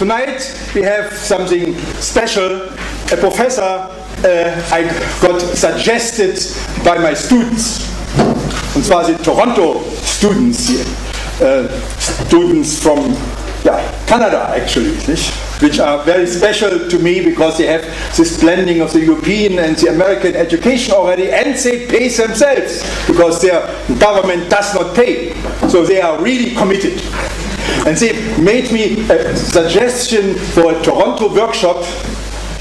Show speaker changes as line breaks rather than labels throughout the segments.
tonight we have something special. A professor I got suggested by my students. Und zwar sind Toronto students here. Students from Canada actually, which are very special to me because they have this blending of the European and the American education already, and they pay themselves because their government does not pay. So they are really committed. And they made me a suggestion for a Toronto workshop.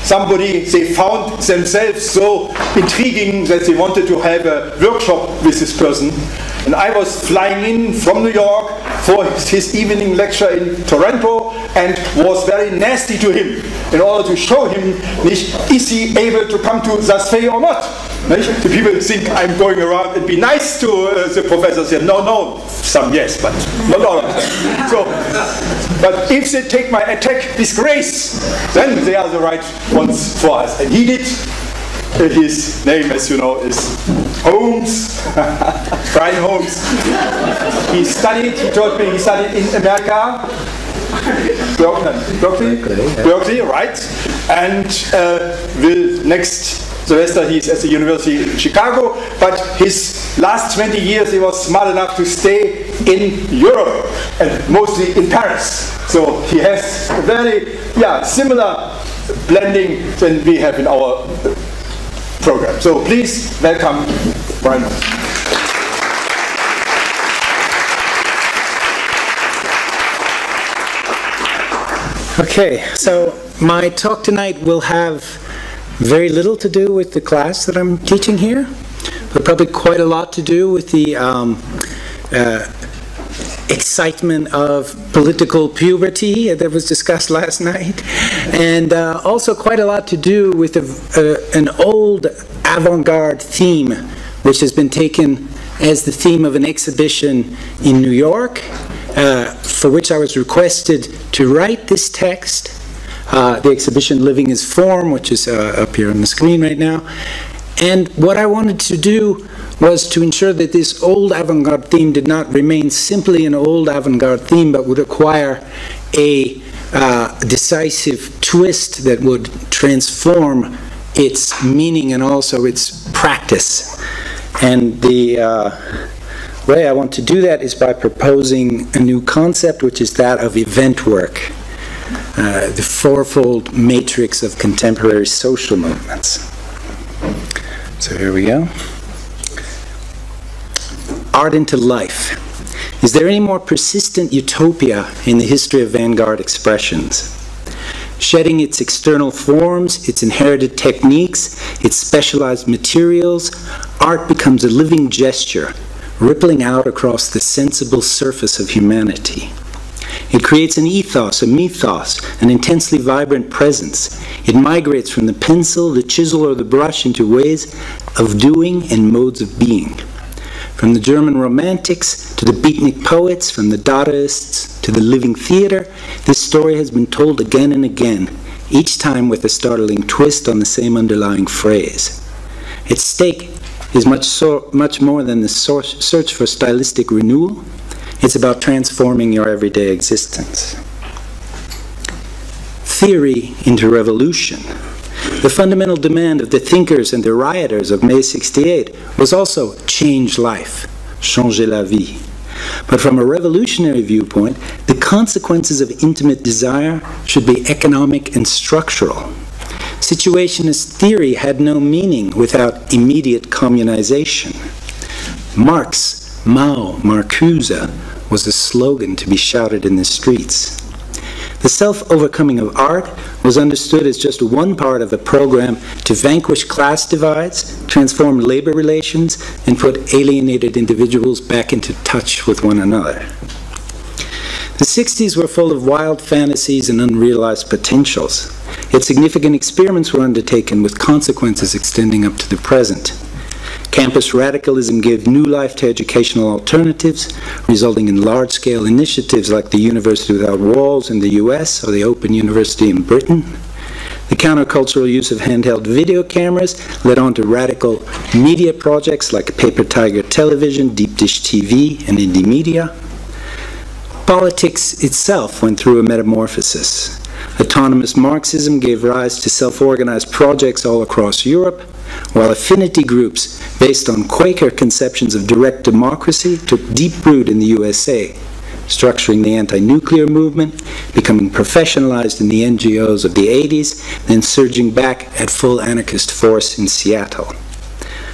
Somebody they found themselves so intriguing that they wanted to have a workshop with this person. And I was flying in from New York for his evening lecture in Toronto and was very nasty to him in order to show him, is he able to come to Saas-Fee or not? The people think I'm going around and be nice to the professors here. No, some yes, but not all of them. So, but if they take my attack with grace, then they are the right ones for us. And he did. His name, as you know, is Holmes, Brian Holmes. He told me he studied in America, Berkeley, right? And next semester he's at the University of Chicago, but his last 20 years he was smart enough to stay in Europe, and mostly in Paris. So he has a very similar blending than we have in our program. So please welcome Brian.
Okay, so my talk tonight will have very little to do with the class that I'm teaching here, but probably quite a lot to do with the excitement of political puberty that was discussed last night, and also quite a lot to do with an old avant-garde theme which has been taken as the theme of an exhibition in New York, for which I was requested to write this text, the exhibition Living as Form, which is up here on the screen right now. And what I wanted to do was to ensure that this old avant-garde theme did not remain simply an old avant-garde theme, but would acquire a decisive twist that would transform its meaning and also its practice. And the way I want to do that is by proposing a new concept, which is that of event work, the fourfold matrix of contemporary social movements. So here we go. Art into life. Is there any more persistent utopia in the history of vanguard expressions? Shedding its external forms, its inherited techniques, its specialized materials, art becomes a living gesture, rippling out across the sensible surface of humanity. It creates an ethos, a mythos, an intensely vibrant presence. It migrates from the pencil, the chisel, or the brush into ways of doing and modes of being. From the German Romantics to the beatnik poets, from the Dadaists to the living theater, this story has been told again and again, each time with a startling twist on the same underlying phrase. Its stake is much more than the search for stylistic renewal. It's about transforming your everyday existence. Theory into revolution. The fundamental demand of the thinkers and the rioters of May '68 was also change life, changer la vie. But from a revolutionary viewpoint, the consequences of intimate desire should be economic and structural. Situationist theory had no meaning without immediate communization. Marx, Mao, Marcuse was a slogan to be shouted in the streets. The self-overcoming of art was understood as just one part of a program to vanquish class divides, transform labor relations, and put alienated individuals back into touch with one another. The 60s were full of wild fantasies and unrealized potentials, yet significant experiments were undertaken with consequences extending up to the present. Campus radicalism gave new life to educational alternatives, resulting in large-scale initiatives like the University Without Walls in the US or the Open University in Britain. The countercultural use of handheld video cameras led on to radical media projects like Paper Tiger Television, Deep Dish TV, and Indie Media. Politics itself went through a metamorphosis. Autonomous Marxism gave rise to self-organized projects all across Europe, while affinity groups based on Quaker conceptions of direct democracy took deep root in the USA, structuring the anti-nuclear movement, becoming professionalized in the NGOs of the 80s, then surging back at full anarchist force in Seattle.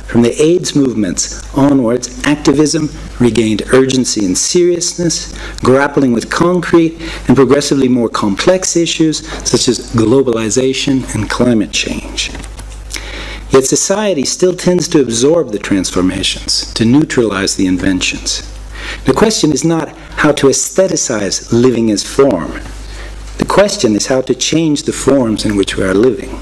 From the AIDS movements onwards, activism regained urgency and seriousness, grappling with concrete and progressively more complex issues such as globalization and climate change. Yet society still tends to absorb the transformations, to neutralize the inventions. The question is not how to aestheticize living as form. The question is how to change the forms in which we are living.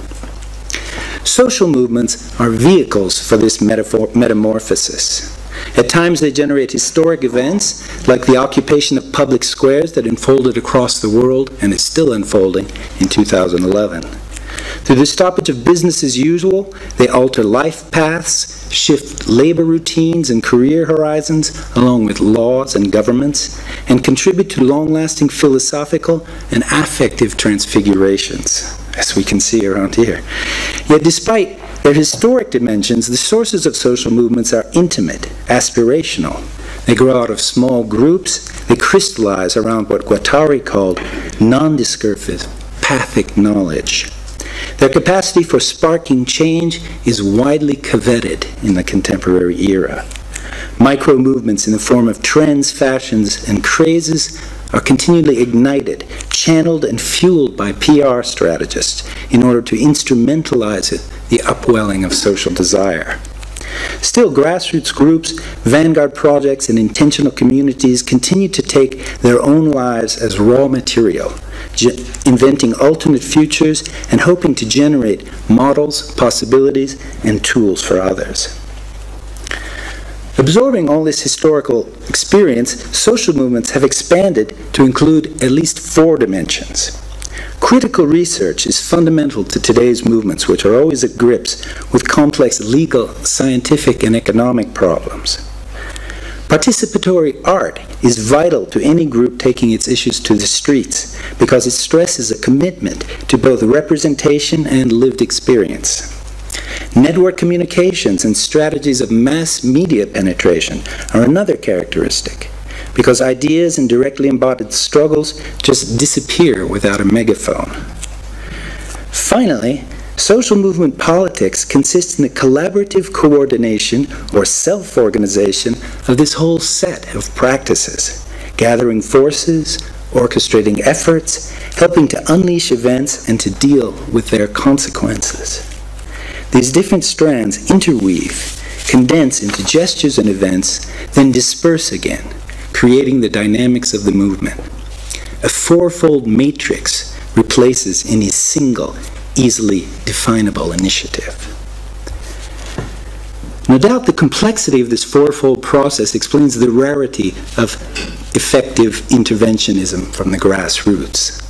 Social movements are vehicles for this metamorphosis. At times they generate historic events, like the occupation of public squares that unfolded across the world and is still unfolding in 2011. Through the stoppage of business as usual, they alter life paths, shift labor routines and career horizons, along with laws and governments, and contribute to long-lasting philosophical and affective transfigurations, as we can see around here. Yet despite their historic dimensions, the sources of social movements are intimate, aspirational. They grow out of small groups. They crystallize around what Guattari called non-discursive, pathic knowledge. Their capacity for sparking change is widely coveted in the contemporary era. Micro-movements in the form of trends, fashions, and crazes are continually ignited, channeled, and fueled by PR strategists in order to instrumentalize the upwelling of social desire. Still, grassroots groups, vanguard projects, and intentional communities continue to take their own lives as raw material, inventing alternate futures and hoping to generate models, possibilities, and tools for others. Absorbing all this historical experience, social movements have expanded to include at least 4 dimensions. Critical research is fundamental to today's movements, which are always at grips with complex legal, scientific, and economic problems. Participatory art is vital to any group taking its issues to the streets because it stresses a commitment to both representation and lived experience. Network communications and strategies of mass media penetration are another characteristic, because ideas and directly embodied struggles just disappear without a megaphone. Finally, social movement politics consists in the collaborative coordination or self-organization of this whole set of practices, gathering forces, orchestrating efforts, helping to unleash events and to deal with their consequences. These different strands interweave, condense into gestures and events, then disperse again, creating the dynamics of the movement. A fourfold matrix replaces any single, easily definable initiative. No doubt the complexity of this fourfold process explains the rarity of effective interventionism from the grassroots.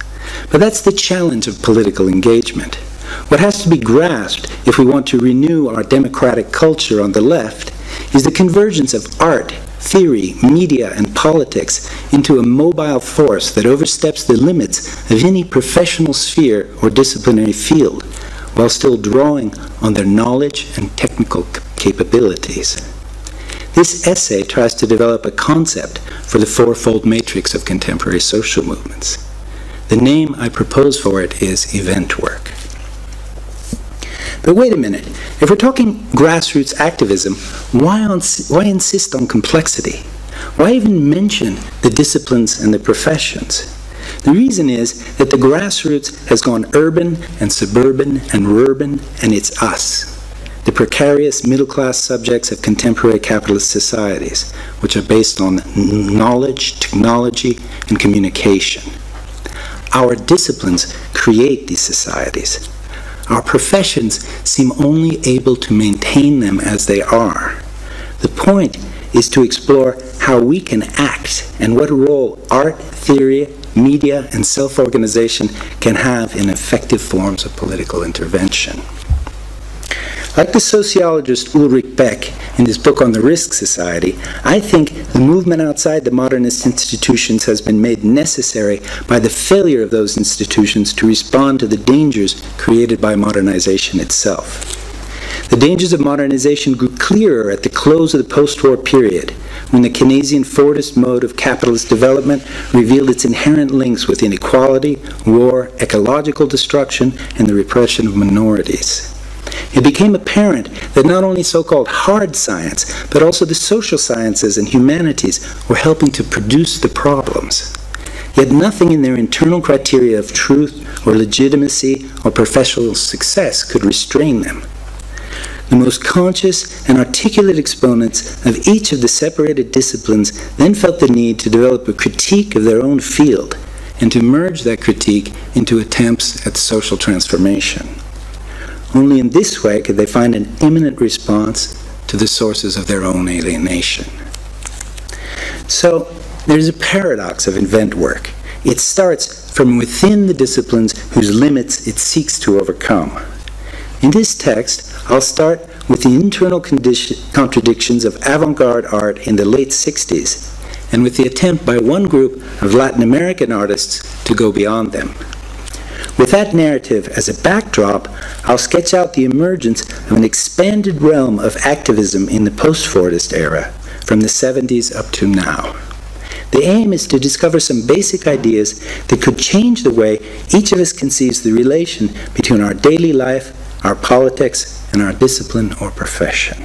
But that's the challenge of political engagement. What has to be grasped if we want to renew our democratic culture on the left is the convergence of art, theory, media, and politics into a mobile force that oversteps the limits of any professional sphere or disciplinary field, while still drawing on their knowledge and technical capabilities. This essay tries to develop a concept for the fourfold matrix of contemporary social movements. The name I propose for it is Eventwork. But wait a minute, if we're talking grassroots activism, why insist on complexity? Why even mention the disciplines and the professions? The reason is that the grassroots has gone urban and suburban and rurban, and it's us, the precarious middle-class subjects of contemporary capitalist societies, which are based on knowledge, technology, and communication. Our disciplines create these societies. Our professions seem only able to maintain them as they are. The point is to explore how we can act and what role art, theory, media, and self-organization can have in effective forms of political intervention. Like the sociologist Ulrich Beck in his book on the Risk Society, I think the movement outside the modernist institutions has been made necessary by the failure of those institutions to respond to the dangers created by modernization itself. The dangers of modernization grew clearer at the close of the post-war period, when the Keynesian Fordist mode of capitalist development revealed its inherent links with inequality, war, ecological destruction, and the repression of minorities. It became apparent that not only so-called hard science, but also the social sciences and humanities were helping to produce the problems. Yet nothing in their internal criteria of truth or legitimacy or professional success could restrain them. The most conscious and articulate exponents of each of the separated disciplines then felt the need to develop a critique of their own field and to merge that critique into attempts at social transformation. Only in this way could they find an imminent response to the sources of their own alienation. So, there's a paradox of invent work. It starts from within the disciplines whose limits it seeks to overcome. In this text, I'll start with the internal contradictions of avant-garde art in the late 60s, and with the attempt by one group of Latin American artists to go beyond them. With that narrative as a backdrop, I'll sketch out the emergence of an expanded realm of activism in the post-Fordist era, from the 70s up to now. The aim is to discover some basic ideas that could change the way each of us conceives the relation between our daily life, our politics, and our discipline or profession.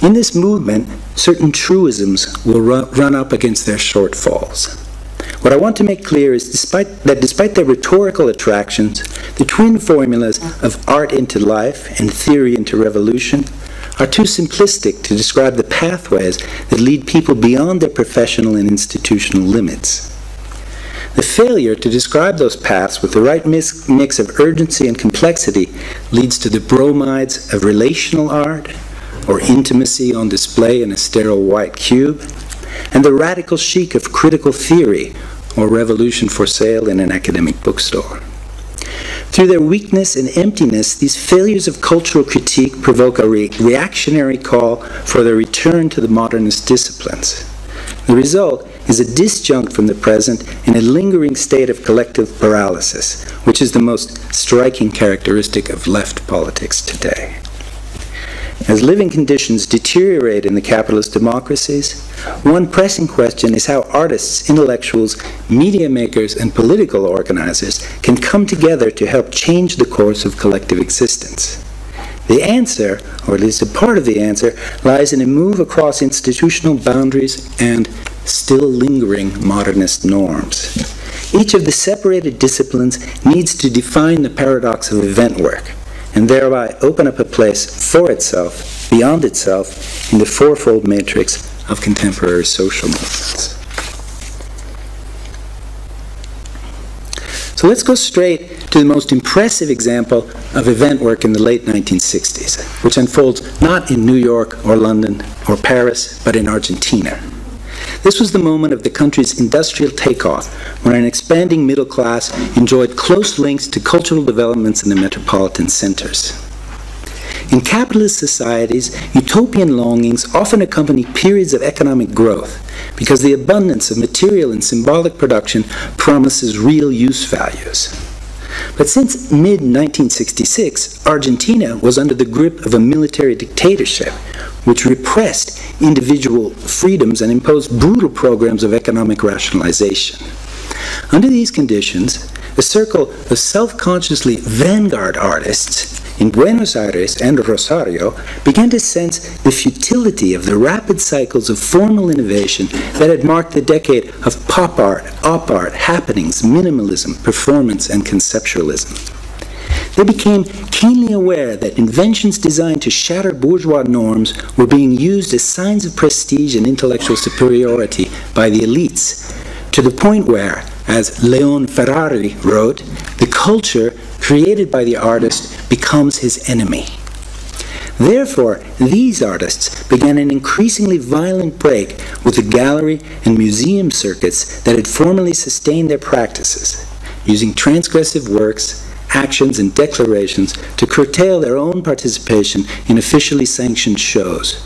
In this movement, certain truisms will run up against their shortfalls. What I want to make clear is despite their rhetorical attractions, the twin formulas of art into life and theory into revolution are too simplistic to describe the pathways that lead people beyond their professional and institutional limits. The failure to describe those paths with the right mix of urgency and complexity leads to the bromides of relational art, or intimacy on display in a sterile white cube, and the radical chic of critical theory, or revolution for sale in an academic bookstore. Through their weakness and emptiness, these failures of cultural critique provoke a reactionary call for their return to the modernist disciplines. The result is a disjunct from the present and a lingering state of collective paralysis, which is the most striking characteristic of left politics today. As living conditions deteriorate in the capitalist democracies, one pressing question is how artists, intellectuals, media makers, and political organizers can come together to help change the course of collective existence. The answer, or at least a part of the answer, lies in a move across institutional boundaries and still lingering modernist norms. Each of the separated disciplines needs to define the paradox of event work, and thereby open up a place for itself, beyond itself, in the fourfold matrix of contemporary social movements. So let's go straight to the most impressive example of event work in the late 1960s, which unfolds not in New York or London or Paris, but in Argentina. This was the moment of the country's industrial takeoff, when an expanding middle class enjoyed close links to cultural developments in the metropolitan centers. In capitalist societies, utopian longings often accompany periods of economic growth, because the abundance of material and symbolic production promises real use values. But since mid-1966, Argentina was under the grip of a military dictatorship, which repressed individual freedoms and imposed brutal programs of economic rationalization. Under these conditions, a circle of self-consciously vanguard artists in Buenos Aires and Rosario began to sense the futility of the rapid cycles of formal innovation that had marked the decade of pop art, op art, happenings, minimalism, performance, and conceptualism. They became keenly aware that inventions designed to shatter bourgeois norms were being used as signs of prestige and intellectual superiority by the elites, to the point where, as Leon Ferrari wrote, the culture created by the artist becomes his enemy. Therefore, these artists began an increasingly violent break with the gallery and museum circuits that had formerly sustained their practices, using transgressive works actions, and declarations to curtail their own participation in officially sanctioned shows,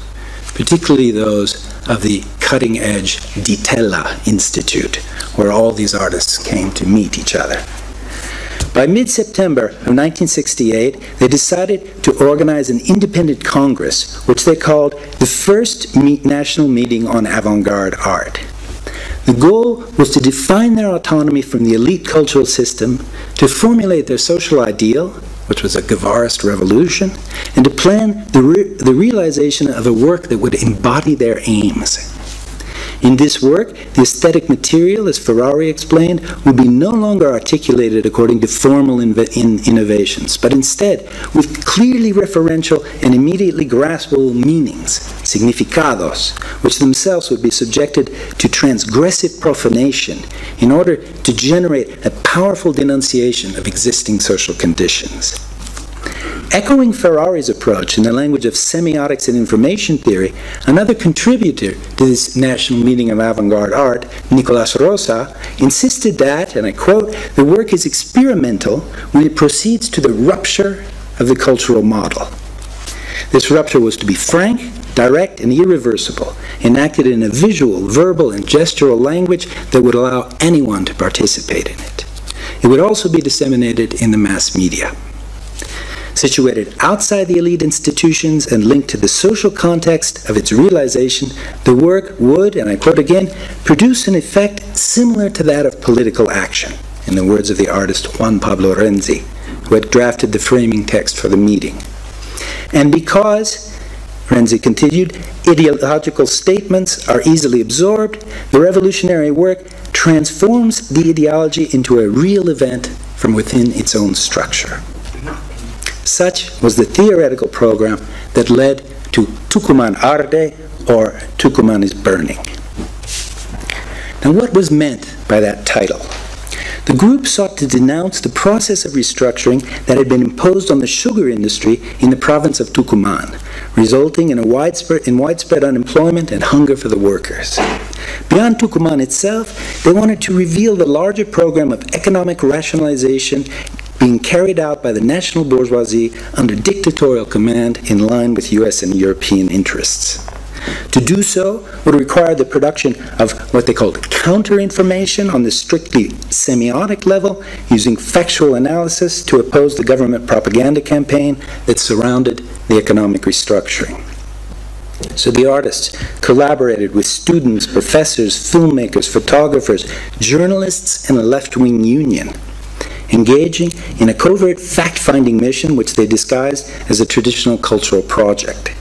particularly those of the cutting-edge Di Tella Institute, where all these artists came to meet each other. By mid-September of 1968, they decided to organize an independent congress, which they called the first national meeting on avant-garde art. The goal was to define their autonomy from the elite cultural system, to formulate their social ideal, which was a Guevarist revolution, and to plan the realization of a work that would embody their aims. In this work, the aesthetic material, as Ferrari explained, would be no longer articulated according to formal innovations, but instead with clearly referential and immediately graspable meanings, significados, which themselves would be subjected to transgressive profanation in order to generate a powerful denunciation of existing social conditions. Echoing Ferrari's approach in the language of semiotics and information theory, another contributor to this national meeting of avant-garde art, Nicolas Rosa, insisted that, and I quote, "the work is experimental when it proceeds to the rupture of the cultural model." This rupture was to be frank, direct, and irreversible, enacted in a visual, verbal, and gestural language that would allow anyone to participate in it. It would also be disseminated in the mass media. Situated outside the elite institutions and linked to the social context of its realization, the work would, and I quote again, produce an effect similar to that of political action, in the words of the artist Juan Pablo Renzi, who had drafted the framing text for the meeting. And because, Renzi continued, ideological statements are easily absorbed, the revolutionary work transforms the ideology into a real event from within its own structure. Such was the theoretical program that led to Tucumán Arde, or Tucumán is Burning. Now, what was meant by that title? The group sought to denounce the process of restructuring that had been imposed on the sugar industry in the province of Tucumán, resulting in widespread unemployment and hunger for the workers. Beyond Tucumán itself, they wanted to reveal the larger program of economic rationalization being carried out by the national bourgeoisie under dictatorial command in line with US and European interests. To do so would require the production of what they called counter-information on the strictly semiotic level, using factual analysis to oppose the government propaganda campaign that surrounded the economic restructuring. So the artists collaborated with students, professors, filmmakers, photographers, journalists, and a left-wing union, engaging in a covert fact-finding mission which they disguised as a traditional cultural project.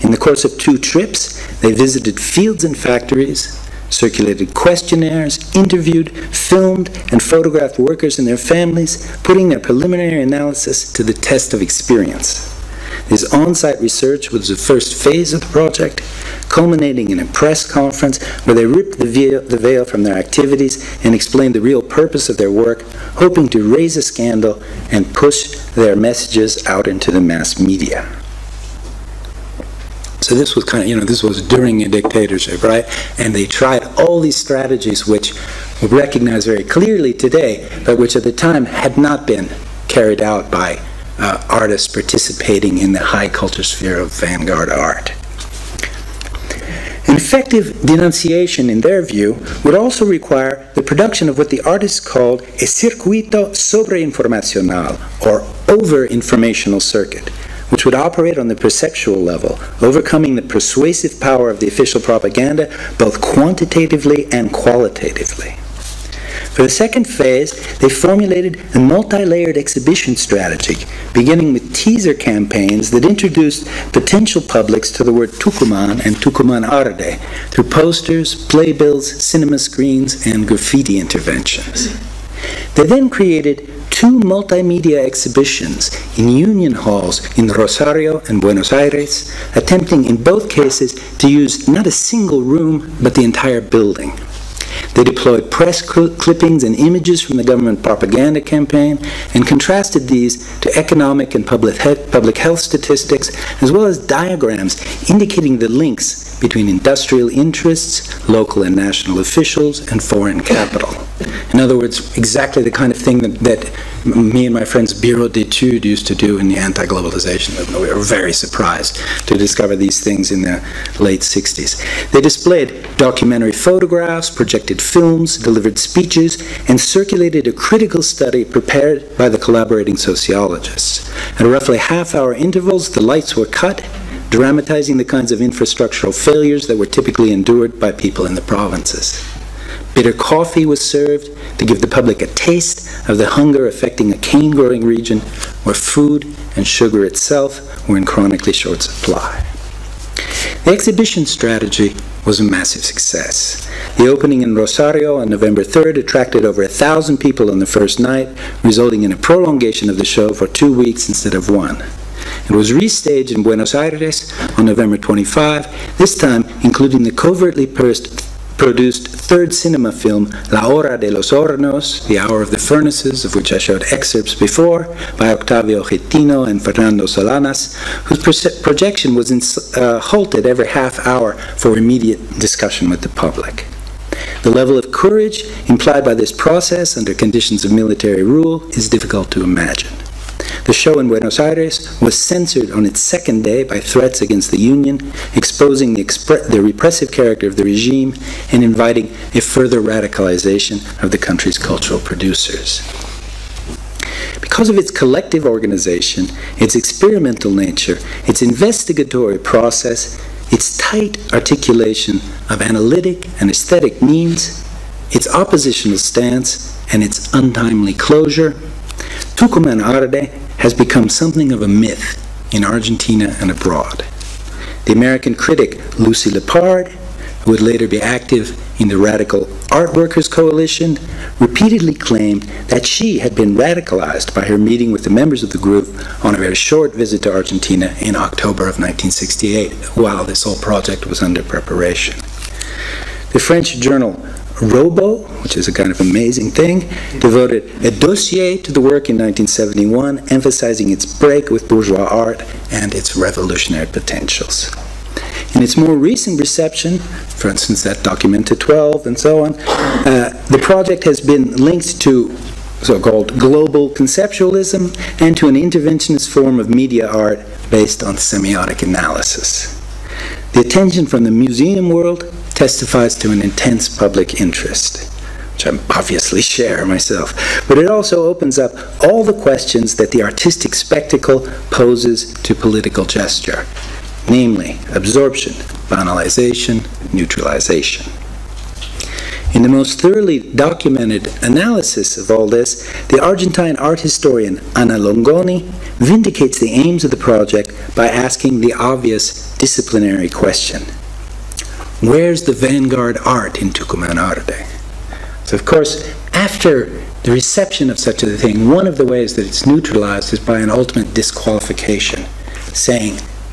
In the course of 2 trips, they visited fields and factories, circulated questionnaires, interviewed, filmed, and photographed workers and their families, putting their preliminary analysis to the test of experience. This on-site research was the first phase of the project, culminating in a press conference where they ripped the veil from their activities and explained the real purpose of their work, hoping to raise a scandal and push their messages out into the mass media. So this was this was during a dictatorship, right? And they tried all these strategies which we recognize very clearly today, but which at the time had not been carried out by artists participating in the high culture sphere of vanguard art. An effective denunciation, in their view, would also require the production of what the artists called a circuito sobreinformacional, or over-informational circuit, which would operate on the perceptual level, overcoming the persuasive power of the official propaganda both quantitatively and qualitatively. For the second phase, they formulated a multi-layered exhibition strategy, beginning with teaser campaigns that introduced potential publics to the word Tucumán and Tucumán Arde through posters, playbills, cinema screens, and graffiti interventions. They then created 2 multimedia exhibitions in union halls in Rosario and Buenos Aires, attempting in both cases to use not a single room, but the entire building. They deployed press clippings and images from the government propaganda campaign and contrasted these to economic and public health statistics, as well as diagrams indicating the links between industrial interests, local and national officials, and foreign capital. In other words, exactly the kind of thing that me and my friends Bureau d'Etudes used to do in the anti-globalization movement. We were very surprised to discover these things in the late 60s. They displayed documentary photographs, projected films, delivered speeches, and circulated a critical study prepared by the collaborating sociologists. At roughly half-hour intervals, the lights were cut, dramatizing the kinds of infrastructural failures that were typically endured by people in the provinces. Bitter coffee was served to give the public a taste of the hunger affecting a cane-growing region where food and sugar itself were in chronically short supply. The exhibition strategy was a massive success. The opening in Rosario on November 3rd attracted over 1,000 people on the first night, resulting in a prolongation of the show for 2 weeks instead of 1. It was restaged in Buenos Aires on November 25, this time including the covertly produced third cinema film La Hora de los Hornos, The Hour of the Furnaces, of which I showed excerpts before, by Octavio Getino and Fernando Solanas, whose projection was halted every half hour for immediate discussion with the public. The level of courage implied by this process under conditions of military rule is difficult to imagine. The show in Buenos Aires was censored on its second day by threats against the Union, exposing the repressive character of the regime and inviting a further radicalization of the country's cultural producers. Because of its collective organization, its experimental nature, its investigatory process, its tight articulation of analytic and aesthetic means, its oppositional stance, and its untimely closure, Tucumán Arte has become something of a myth in Argentina and abroad. The American critic Lucy Lepard, who would later be active in the Radical Art Workers Coalition, repeatedly claimed that she had been radicalized by her meeting with the members of the group on a very short visit to Argentina in October of 1968, while this whole project was under preparation. The French journal Robo, which is a kind of amazing thing, devoted a dossier to the work in 1971, emphasizing its break with bourgeois art and its revolutionary potentials. In its more recent reception, for instance that Documenta 12 and so on, the project has been linked to so-called global conceptualism and to an interventionist form of media art based on semiotic analysis. The attention from the museum world testifies to an intense public interest, which I obviously share myself, but it also opens up all the questions that the artistic spectacle poses to political gesture, namely absorption, banalization, neutralization. In the most thoroughly documented analysis of all this, the Argentine art historian Ana Longoni vindicates the aims of the project by asking the obvious disciplinary question: where's the vanguard art in Tucumán Arte? So, of course, after the reception of such a thing, one of the ways that it's neutralized is by an ultimate disqualification,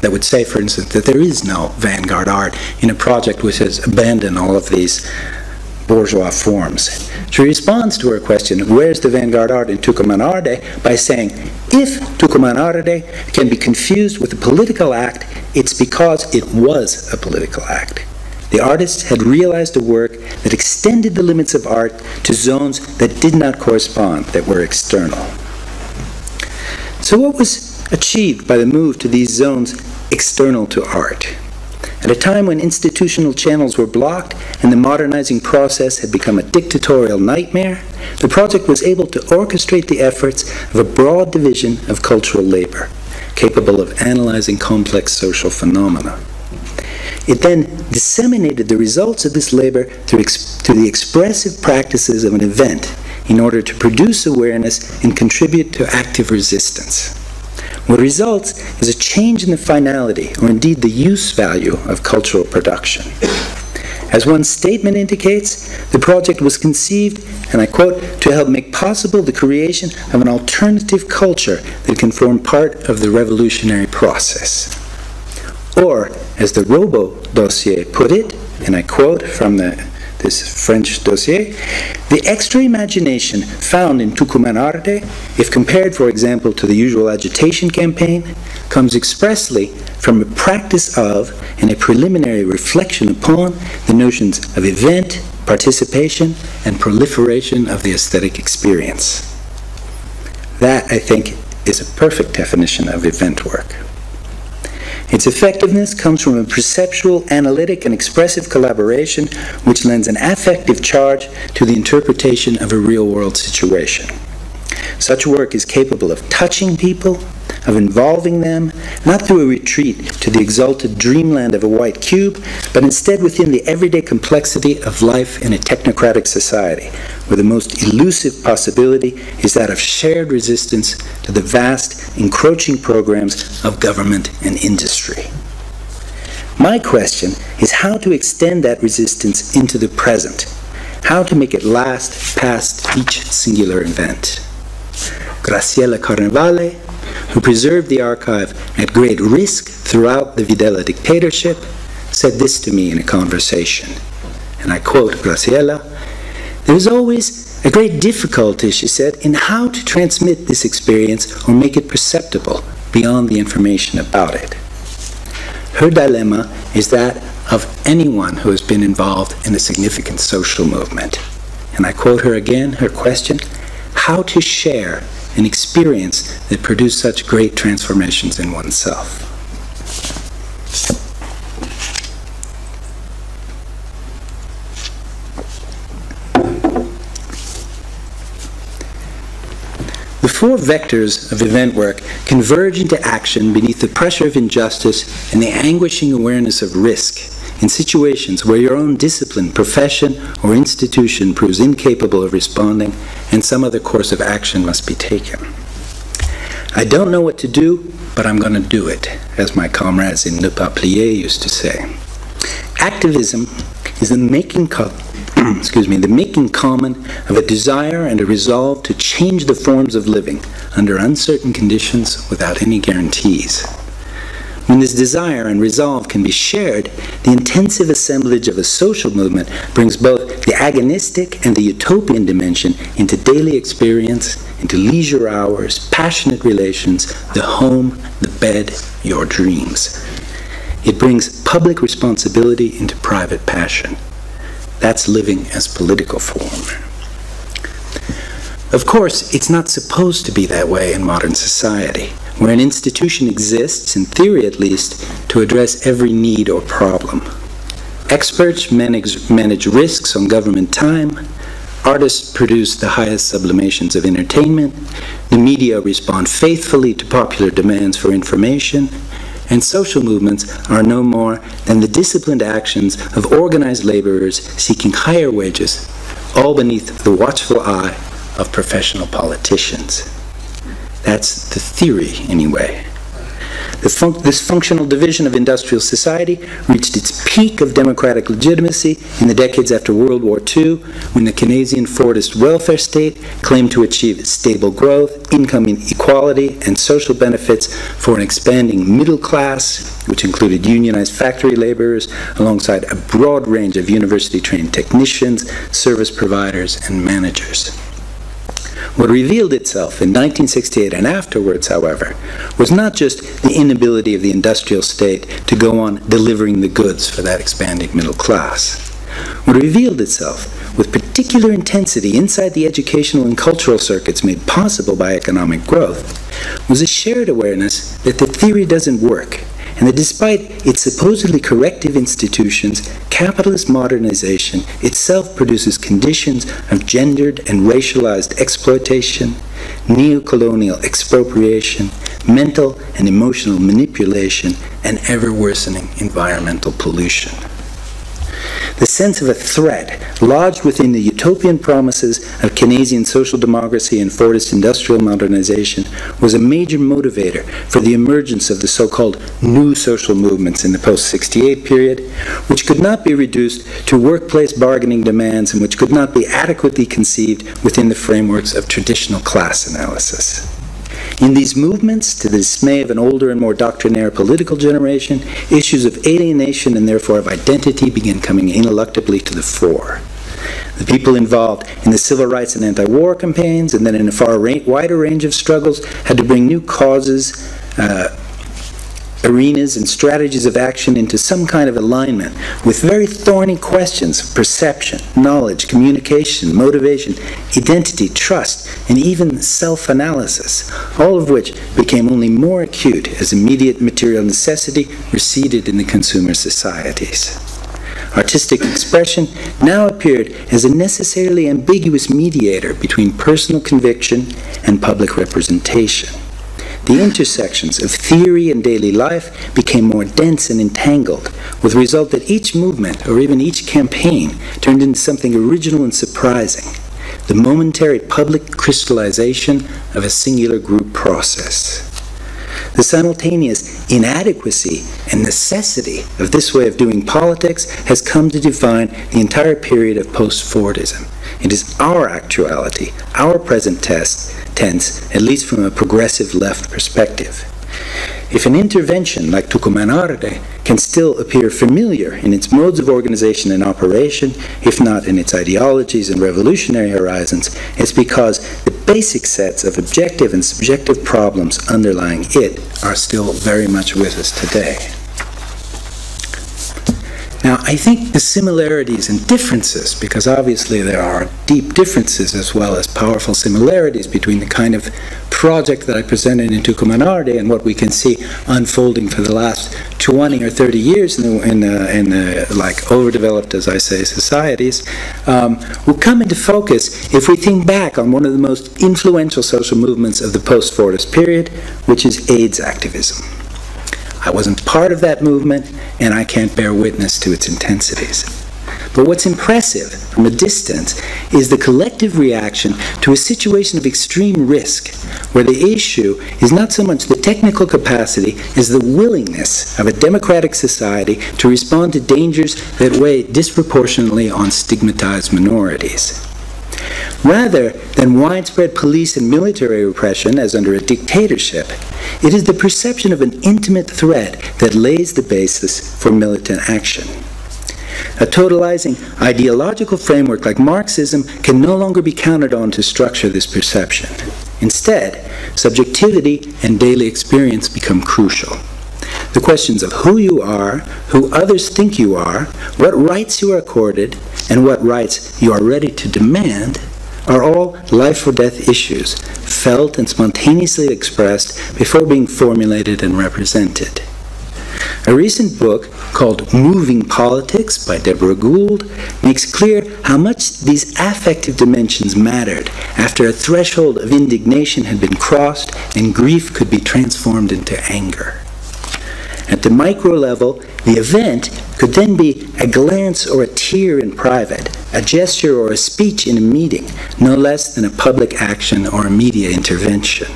that would say, for instance, that there is no vanguard art in a project which has abandoned all of these bourgeois forms. She responds to her question, where's the vanguard art in Tucumán Arte, by saying, if Tucumán Arte can be confused with a political act, it's because it was a political act. The artists had realized a work that extended the limits of art to zones that did not correspond, that were external. So what was achieved by the move to these zones external to art? At a time when institutional channels were blocked and the modernizing process had become a dictatorial nightmare, the project was able to orchestrate the efforts of a broad division of cultural labor, capable of analyzing complex social phenomena. It then disseminated the results of this labor through the expressive practices of an event in order to produce awareness and contribute to active resistance. What results is a change in the finality, or indeed the use value, of cultural production. As one statement indicates, the project was conceived, and I quote, to help make possible the creation of an alternative culture that can form part of the revolutionary process. Or, as the Robo dossier put it, and I quote from this French dossier, the extra imagination found in Tucumán Arte, if compared, for example, to the usual agitation campaign, comes expressly from a practice of and a preliminary reflection upon the notions of event, participation, and proliferation of the aesthetic experience. That, I think, is a perfect definition of event work. Its effectiveness comes from a perceptual, analytic, and expressive collaboration which lends an affective charge to the interpretation of a real-world situation. Such work is capable of touching people, of involving them, not through a retreat to the exalted dreamland of a white cube, but instead within the everyday complexity of life in a technocratic society, where the most elusive possibility is that of shared resistance to the vast, encroaching programs of government and industry. My question is how to extend that resistance into the present, how to make it last past each singular event. Graciela Carnevale, who preserved the archive at great risk throughout the Videla dictatorship, said this to me in a conversation. And I quote Graciela, "There is always a great difficulty," she said, "in how to transmit this experience or make it perceptible beyond the information about it." Her dilemma is that of anyone who has been involved in a significant social movement. And I quote her again, her question, how to share an experience that produced such great transformations in oneself. The four vectors of event work converge into action beneath the pressure of injustice and the anguishing awareness of risk in situations where your own discipline, profession, or institution proves incapable of responding and some other course of action must be taken. I don't know what to do, but I'm going to do it, as my comrades in Ne Pas Plier used to say. Activism is the making common of a desire and a resolve to change the forms of living under uncertain conditions without any guarantees. When this desire and resolve can be shared, the intensive assemblage of a social movement brings both the agonistic and the utopian dimension into daily experience, into leisure hours, passionate relations, the home, the bed, your dreams. It brings public responsibility into private passion. That's living as political form. Of course, it's not supposed to be that way in modern society, where an institution exists, in theory at least, to address every need or problem. Experts manage risks on government time, artists produce the highest sublimations of entertainment, the media respond faithfully to popular demands for information, and social movements are no more than the disciplined actions of organized laborers seeking higher wages, all beneath the watchful eye of professional politicians. That's the theory, anyway. This functional division of industrial society reached its peak of democratic legitimacy in the decades after World War II, when the Keynesian Fordist welfare state claimed to achieve stable growth, income equality, and social benefits for an expanding middle class, which included unionized factory laborers, alongside a broad range of university-trained technicians, service providers, and managers. What revealed itself in 1968 and afterwards, however, was not just the inability of the industrial state to go on delivering the goods for that expanding middle class. What revealed itself with particular intensity inside the educational and cultural circuits made possible by economic growth was a shared awareness that the theory doesn't work, and that despite its supposedly corrective institutions, capitalist modernization itself produces conditions of gendered and racialized exploitation, neo-colonial expropriation, mental and emotional manipulation, and ever-worsening environmental pollution. The sense of a threat lodged within the utopian promises of Keynesian social democracy and Fordist industrial modernization was a major motivator for the emergence of the so-called new social movements in the post-68 period, which could not be reduced to workplace bargaining demands and which could not be adequately conceived within the frameworks of traditional class analysis. In these movements, to the dismay of an older and more doctrinaire political generation, issues of alienation and therefore of identity began coming ineluctably to the fore. The people involved in the civil rights and anti-war campaigns, and then in a far wider range of struggles, had to bring new causes arenas and strategies of action into some kind of alignment with very thorny questions of perception, knowledge, communication, motivation, identity, trust, and even self-analysis, all of which became only more acute as immediate material necessity receded in the consumer societies. Artistic expression now appeared as a necessarily ambiguous mediator between personal conviction and public representation. The intersections of theory and daily life became more dense and entangled, with the result that each movement, or even each campaign, turned into something original and surprising, the momentary public crystallization of a singular group process. The simultaneous inadequacy and necessity of this way of doing politics has come to define the entire period of post-Fordism. It is our actuality, our present tense, at least from a progressive left perspective. If an intervention like Documenta can still appear familiar in its modes of organization and operation, if not in its ideologies and revolutionary horizons, it's because the basic sets of objective and subjective problems underlying it are still very much with us today. Now, I think the similarities and differences, because obviously there are deep differences as well as powerful similarities between the kind of project that I presented in Documenta and what we can see unfolding for the last 20 or 30 years in the like overdeveloped, as I say, societies, will come into focus if we think back on one of the most influential social movements of the post-Fordist period, which is AIDS activism. I wasn't part of that movement, and I can't bear witness to its intensities. But what's impressive from a distance is the collective reaction to a situation of extreme risk, where the issue is not so much the technical capacity as the willingness of a democratic society to respond to dangers that weigh disproportionately on stigmatized minorities. Rather than widespread police and military repression as under a dictatorship, it is the perception of an intimate threat that lays the basis for militant action. A totalizing ideological framework like Marxism can no longer be counted on to structure this perception. Instead, subjectivity and daily experience become crucial. The questions of who you are, who others think you are, what rights you are accorded, and what rights you are ready to demand are all life or death issues, felt and spontaneously expressed before being formulated and represented. A recent book called Moving Politics by Deborah Gould makes clear how much these affective dimensions mattered after a threshold of indignation had been crossed and grief could be transformed into anger. At the micro level, the event could then be a glance or a tear in private, a gesture or a speech in a meeting, no less than a public action or a media intervention.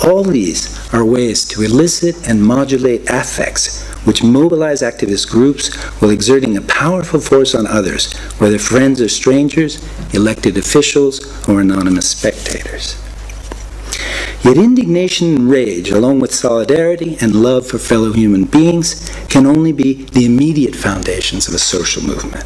All these are ways to elicit and modulate affects which mobilize activist groups while exerting a powerful force on others, whether friends or strangers, elected officials, or anonymous spectators. Yet indignation and rage, along with solidarity and love for fellow human beings, can only be the immediate foundations of a social movement.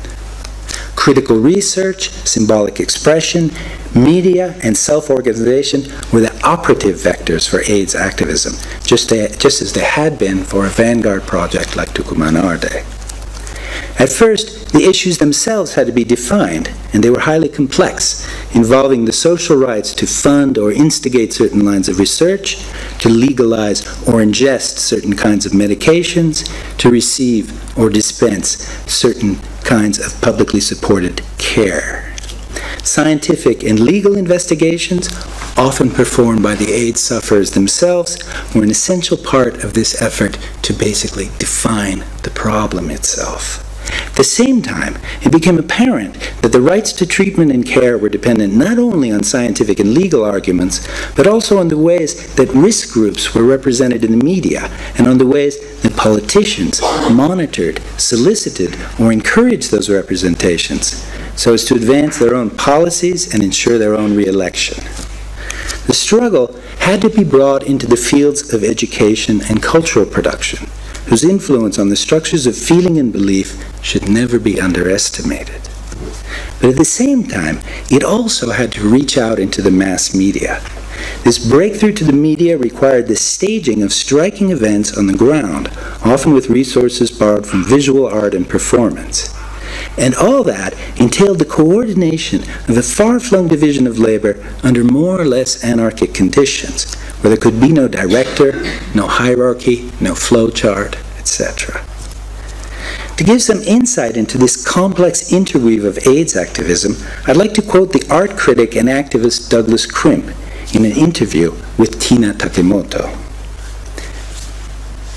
Critical research, symbolic expression, media, and self-organization were the operative vectors for AIDS activism, just as they had been for a vanguard project like Documenta. At first, the issues themselves had to be defined, and they were highly complex, involving the social rights to fund or instigate certain lines of research, to legalize or ingest certain kinds of medications, to receive or dispense certain kinds of publicly supported care. Scientific and legal investigations, often performed by the AIDS sufferers themselves, were an essential part of this effort to basically define the problem itself. At the same time, it became apparent that the rights to treatment and care were dependent not only on scientific and legal arguments, but also on the ways that risk groups were represented in the media, and on the ways that politicians monitored, solicited, or encouraged those representations, so as to advance their own policies and ensure their own re-election. The struggle had to be brought into the fields of education and cultural production, whose influence on the structures of feeling and belief should never be underestimated. But at the same time, it also had to reach out into the mass media. This breakthrough to the media required the staging of striking events on the ground, often with resources borrowed from visual art and performance. And all that entailed the coordination of a far-flung division of labor under more or less anarchic conditions, where there could be no director, no hierarchy, no flowchart, etc. To give some insight into this complex interweave of AIDS activism, I'd like to quote the art critic and activist Douglas Crimp in an interview with Tina Takemoto.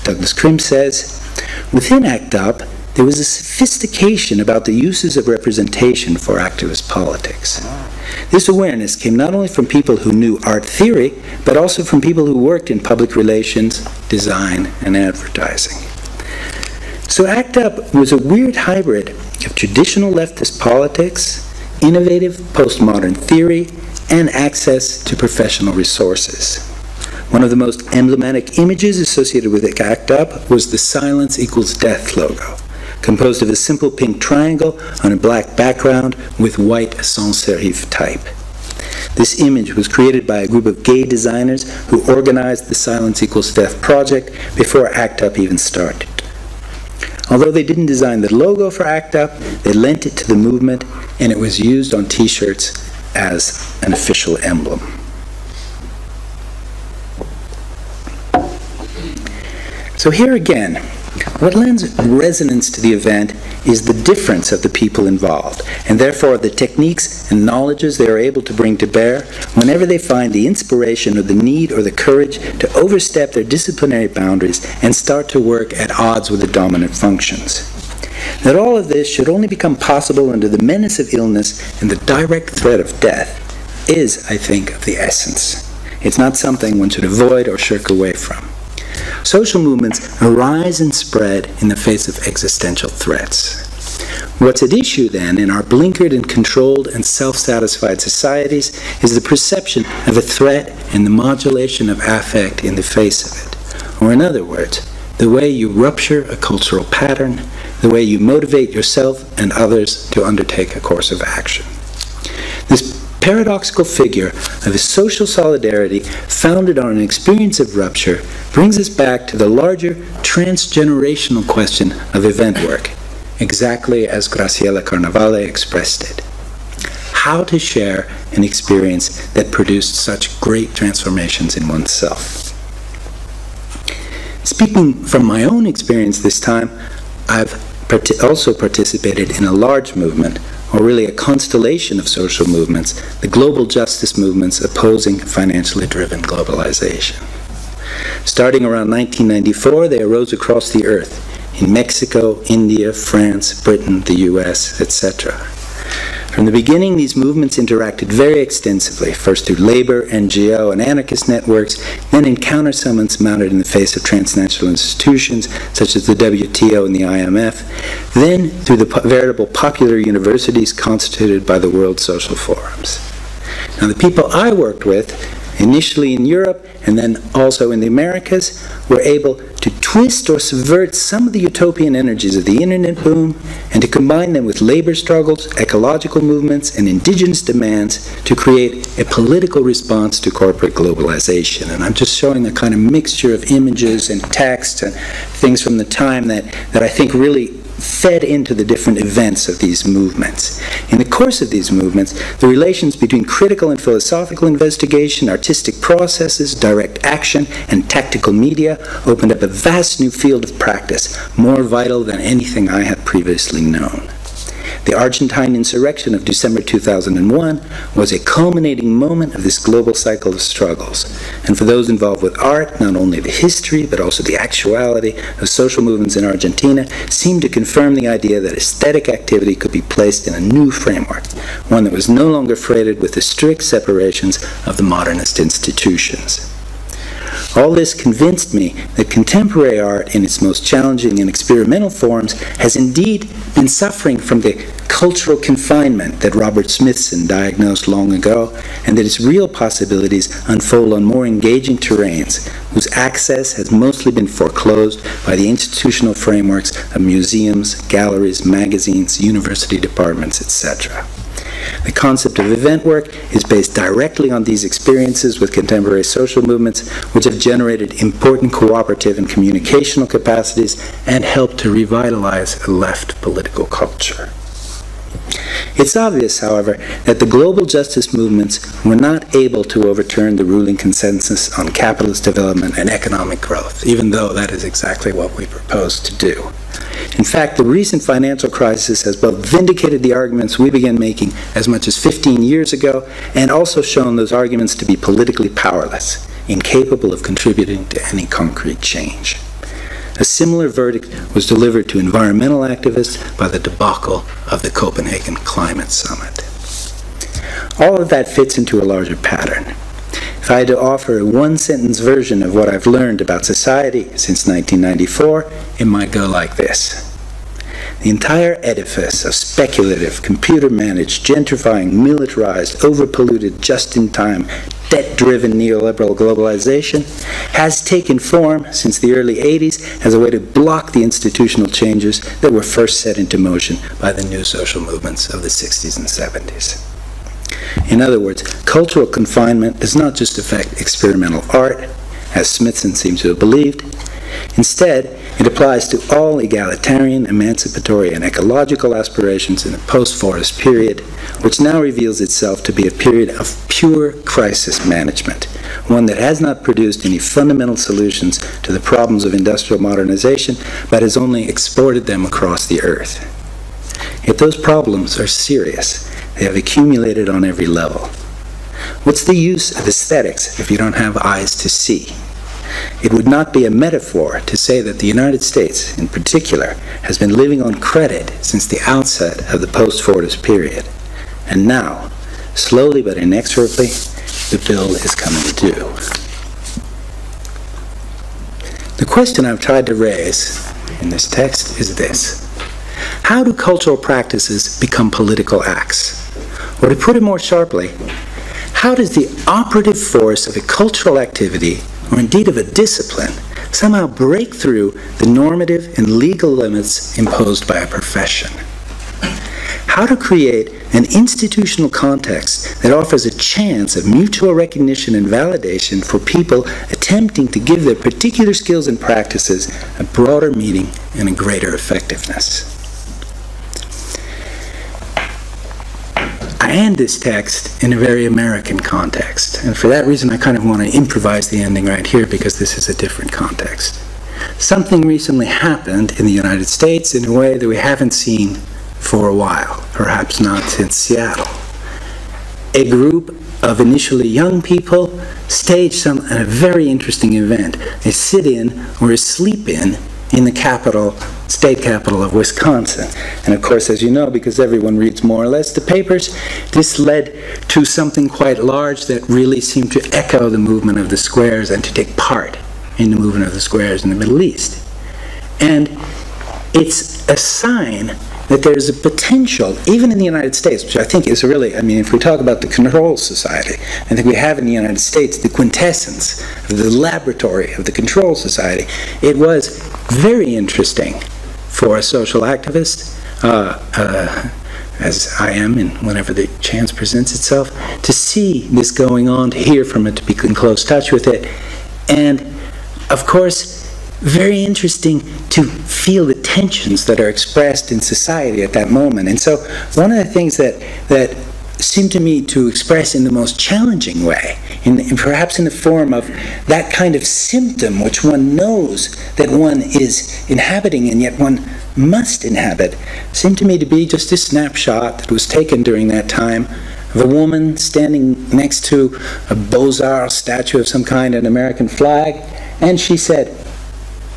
Douglas Crimp says, "Within ACT UP, there was a sophistication about the uses of representation for activist politics. This awareness came not only from people who knew art theory, but also from people who worked in public relations, design, and advertising." So ACT UP was a weird hybrid of traditional leftist politics, innovative postmodern theory, and access to professional resources. One of the most emblematic images associated with ACT UP was the Silence Equals Death logo, composed of a simple pink triangle on a black background with white sans serif type. This image was created by a group of gay designers who organized the Silence Equals Death project before ACT UP even started. Although they didn't design the logo for ACT UP, they lent it to the movement, and it was used on t-shirts as an official emblem. So here again, what lends resonance to the event is the difference of the people involved, and therefore the techniques and knowledges they are able to bring to bear whenever they find the inspiration or the need or the courage to overstep their disciplinary boundaries and start to work at odds with the dominant functions. That all of this should only become possible under the menace of illness and the direct threat of death is, I think, of the essence. It's not something one should avoid or shirk away from. Social movements arise and spread in the face of existential threats. What's at issue, then, in our blinkered and controlled and self-satisfied societies is the perception of a threat and the modulation of affect in the face of it. Or in other words, the way you rupture a cultural pattern, the way you motivate yourself and others to undertake a course of action. This paradoxical figure of a social solidarity founded on an experience of rupture brings us back to the larger transgenerational question of event work, exactly as Graciela Carnavale expressed it. How to share an experience that produced such great transformations in oneself. Speaking from my own experience this time, I've also participated in a large movement, or really a constellation of social movements, the global justice movements opposing financially driven globalization. Starting around 1994, they arose across the earth, in Mexico, India, France, Britain, the US, etc. From the beginning, these movements interacted very extensively, first through labor, NGO, and anarchist networks, then in counter-summons mounted in the face of transnational institutions, such as the WTO and the IMF, then through the veritable popular universities constituted by the World Social Forums. Now, the people I worked with, initially in Europe and then also in the Americas, were able to twist or subvert some of the utopian energies of the internet boom and to combine them with labor struggles, ecological movements, and indigenous demands to create a political response to corporate globalization. And I'm just showing a kind of mixture of images and text and things from the time that I think really fed into the different events of these movements. In the course of these movements, the relations between critical and philosophical investigation, artistic processes, direct action, and tactical media opened up a vast new field of practice, more vital than anything I had previously known. The Argentine Insurrection of December 2001 was a culminating moment of this global cycle of struggles. And for those involved with art, not only the history, but also the actuality of social movements in Argentina seemed to confirm the idea that aesthetic activity could be placed in a new framework, one that was no longer freighted with the strict separations of the modernist institutions. All this convinced me that contemporary art in its most challenging and experimental forms has indeed been suffering from the cultural confinement that Robert Smithson diagnosed long ago, and that its real possibilities unfold on more engaging terrains, whose access has mostly been foreclosed by the institutional frameworks of museums, galleries, magazines, university departments, etc. The concept of event work is based directly on these experiences with contemporary social movements, which have generated important cooperative and communicational capacities and helped to revitalize a left political culture. It's obvious, however, that the global justice movements were not able to overturn the ruling consensus on capitalist development and economic growth, even though that is exactly what we propose to do. In fact, the recent financial crisis has both vindicated the arguments we began making as much as 15 years ago, and also shown those arguments to be politically powerless, incapable of contributing to any concrete change. A similar verdict was delivered to environmental activists by the debacle of the Copenhagen Climate Summit. All of that fits into a larger pattern. If I had to offer a one-sentence version of what I've learned about society since 1994, it might go like this. The entire edifice of speculative, computer-managed, gentrifying, militarized, overpolluted, just-in-time, debt-driven neoliberal globalization has taken form since the early 80s as a way to block the institutional changes that were first set into motion by the new social movements of the 60s and 70s. In other words, cultural confinement does not just affect experimental art, as Smithson seems to have believed. Instead, it applies to all egalitarian, emancipatory, and ecological aspirations in the post-Fordist period, which now reveals itself to be a period of pure crisis management, one that has not produced any fundamental solutions to the problems of industrial modernization, but has only exported them across the earth. Yet those problems are serious. They have accumulated on every level. What's the use of aesthetics if you don't have eyes to see? It would not be a metaphor to say that the United States, in particular, has been living on credit since the outset of the post-Fordist period. And now, slowly but inexorably, the bill is coming due. The question I've tried to raise in this text is this: how do cultural practices become political acts? Or to put it more sharply, how does the operative force of a cultural activity, or indeed of a discipline, somehow break through the normative and legal limits imposed by a profession? How to create an institutional context that offers a chance of mutual recognition and validation for people attempting to give their particular skills and practices a broader meaning and a greater effectiveness. I end this text in a very American context, and for that reason I kind of want to improvise the ending right here because this is a different context. Something recently happened in the United States in a way that we haven't seen for a while, perhaps not since Seattle. A group of initially young people staged a very interesting event, a sit-in or a sleep-in the capital, state capital of Wisconsin. And of course, as you know, because everyone reads more or less the papers, this led to something quite large that really seemed to echo the movement of the squares and to take part in the movement of the squares in the Middle East. And it's a sign that there's a potential, even in the United States, which I think is really, I mean, if we talk about the control society, I think we have in the United States the quintessence of the laboratory of the control society. It was very interesting for a social activist, as I am, and whenever the chance presents itself, to see this going on, to hear from it, to be in close touch with it, and of course, very interesting to feel the tensions that are expressed in society at that moment. And so one of the things that seemed to me to express in the most challenging way, perhaps in the form of that kind of symptom which one knows that one is inhabiting and yet one must inhabit, seemed to me to be just a snapshot that was taken during that time of a woman standing next to a Beaux-Arts statue of some kind, an American flag, and she said,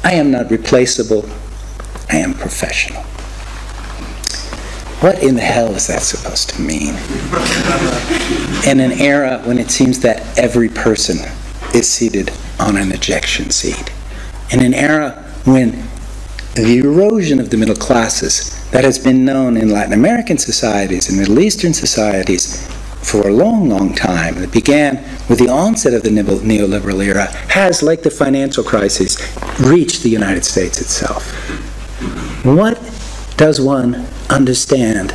"I am not replaceable, I am professional." What in the hell is that supposed to mean? In an era when it seems that every person is seated on an ejection seat. In an era when the erosion of the middle classes that has been known in Latin American societies and Middle Eastern societies for a long, long time, that began with the onset of the neoliberal era, has, like the financial crisis, reached the United States itself. What does one understand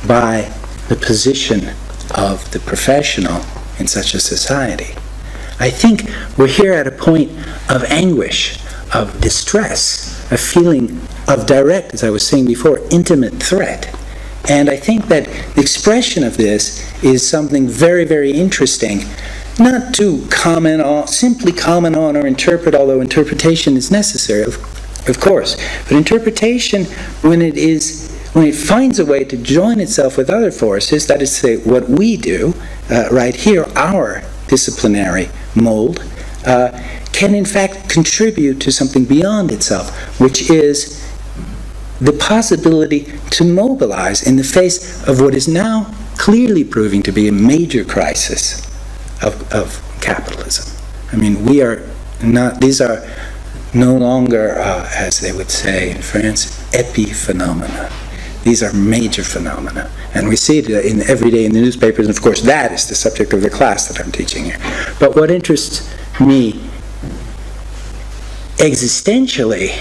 by the position of the professional in such a society. I think we're here at a point of anguish, of distress, a feeling of direct, as I was saying before, intimate threat. And I think that the expression of this is something very, very interesting, not to comment on, simply comment on or interpret, although interpretation is necessary, of course. But interpretation, when it finds a way to join itself with other forces, that is to say, what we do right here, our disciplinary mold, can in fact contribute to something beyond itself, which is the possibility to mobilize in the face of what is now clearly proving to be a major crisis of capitalism. I mean, we are not, these are no longer, as they would say in France, epiphenomena. These are major phenomena. And we see it every day in the newspapers, and of course that is the subject of the class that I'm teaching here. But what interests me existentially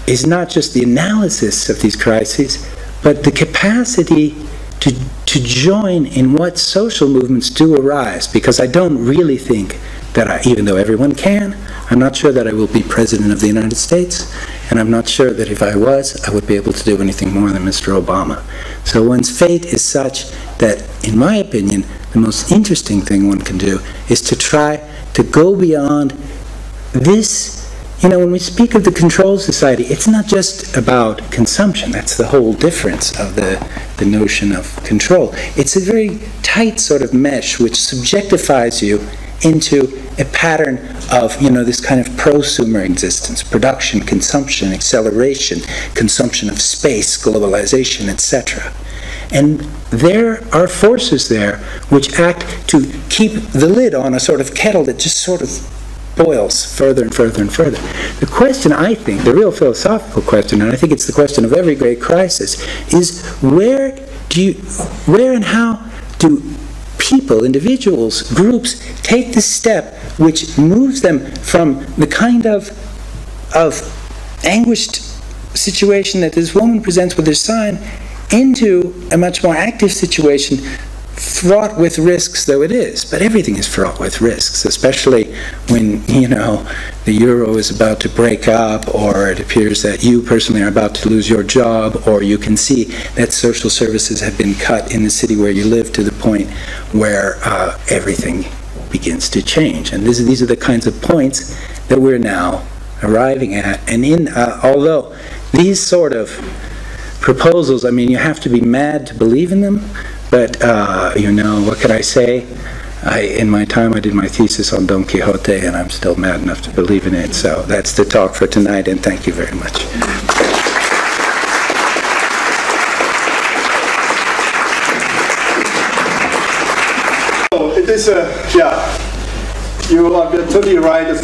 is not just the analysis of these crises, but the capacity to join in what social movements do arise, because I don't really think that even though everyone can, I'm not sure that I will be President of the United States, and I'm not sure that if I was, I would be able to do anything more than Mr. Obama. So one's fate is such that, in my opinion, the most interesting thing one can do is to try to go beyond this. You know, when we speak of the control society, it's not just about consumption. That's the whole difference of the notion of control. It's a very tight sort of mesh which subjectifies you into a pattern of, you know, this kind of prosumer existence, production, consumption, acceleration, consumption of space, globalization, etc. And there are forces there which act to keep the lid on a sort of kettle that just sort of boils further and further and further. The question, I think, the real philosophical question, and I think it's the question of every great crisis, is where and how do people, individuals, groups take the step which moves them from the kind of anguished situation that this woman presents with her son into a much more active situation, fraught with risks though it is. But everything is fraught with risks, especially when, you know, the euro is about to break up, or it appears that you personally are about to lose your job, or you can see that social services have been cut in the city where you live to the point where everything begins to change. And these are the kinds of points that we're now arriving at. And although these sort of proposals, I mean, you have to be mad to believe in them, but, you know, what can I say? In my time, I did my thesis on Don Quixote, and I'm still mad enough to believe in it. So that's the talk for tonight, and thank you very much.
It is, you are totally right. There's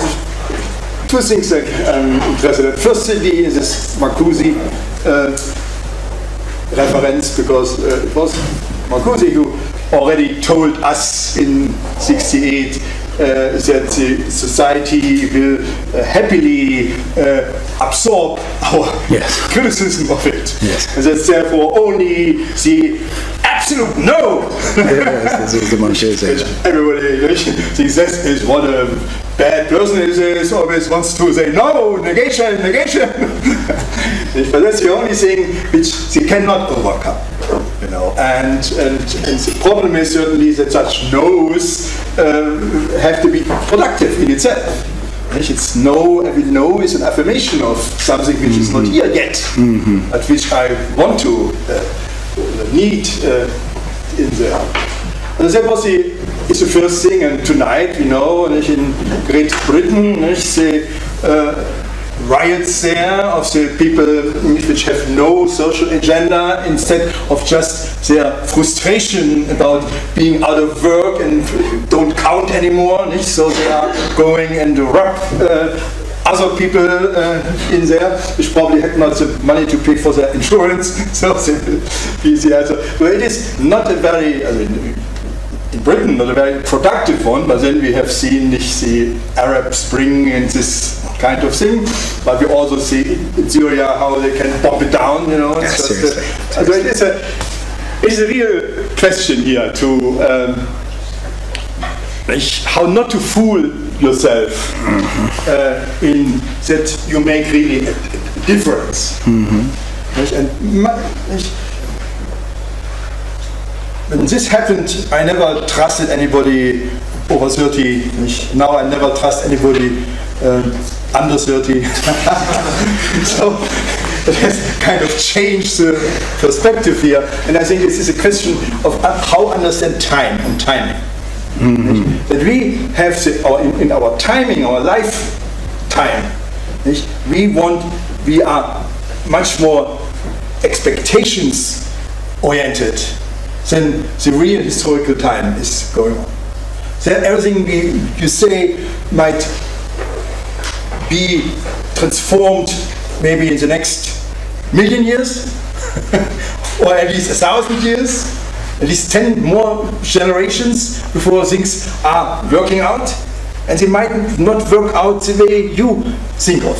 two things that I'm interested in. First thing is this Marcuse reference, because it was Marcuse who already told us in '68 that the society will happily absorb our criticism of it. Yes. And that's therefore only the absolute no.
Yes, this is the Marcuse.
Everybody thinks that is what a bad person is, always wants to say no, negation, negation. But that's the only thing which they cannot overcome. You know, and the problem is certainly that such no's have to be productive in itself. It's no, every no is an affirmation of something which is not here yet, at which I want to need in there. And that was is the first thing. And tonight, you know, in Great Britain, the riots there of the people which have no social agenda, instead of just their frustration about being out of work and don't count anymore. So they are going and rob other people in there, which probably had not the money to pay for their insurance. So it is not a very, in Britain, not a very productive one, but then we have seen the Arab Spring and this kind of thing, but we also see in Syria how they can bomb it down, you know.
Yeah, seriously.
So it is it's a real question here to how not to fool yourself in that you make really a difference. And when this happened, I never trusted anybody over 30. Now I never trust anybody under 30. So it has kind of changed the perspective here. And I think this is a question of how understand time and timing. That we have in our timing, our lifetime, we are much more expectations oriented than the real historical time is going on. So everything you say might be transformed maybe in the next 1,000,000 years, or at least 1,000 years, at least 10 more generations before things are working out, and they might not work out the way you think of.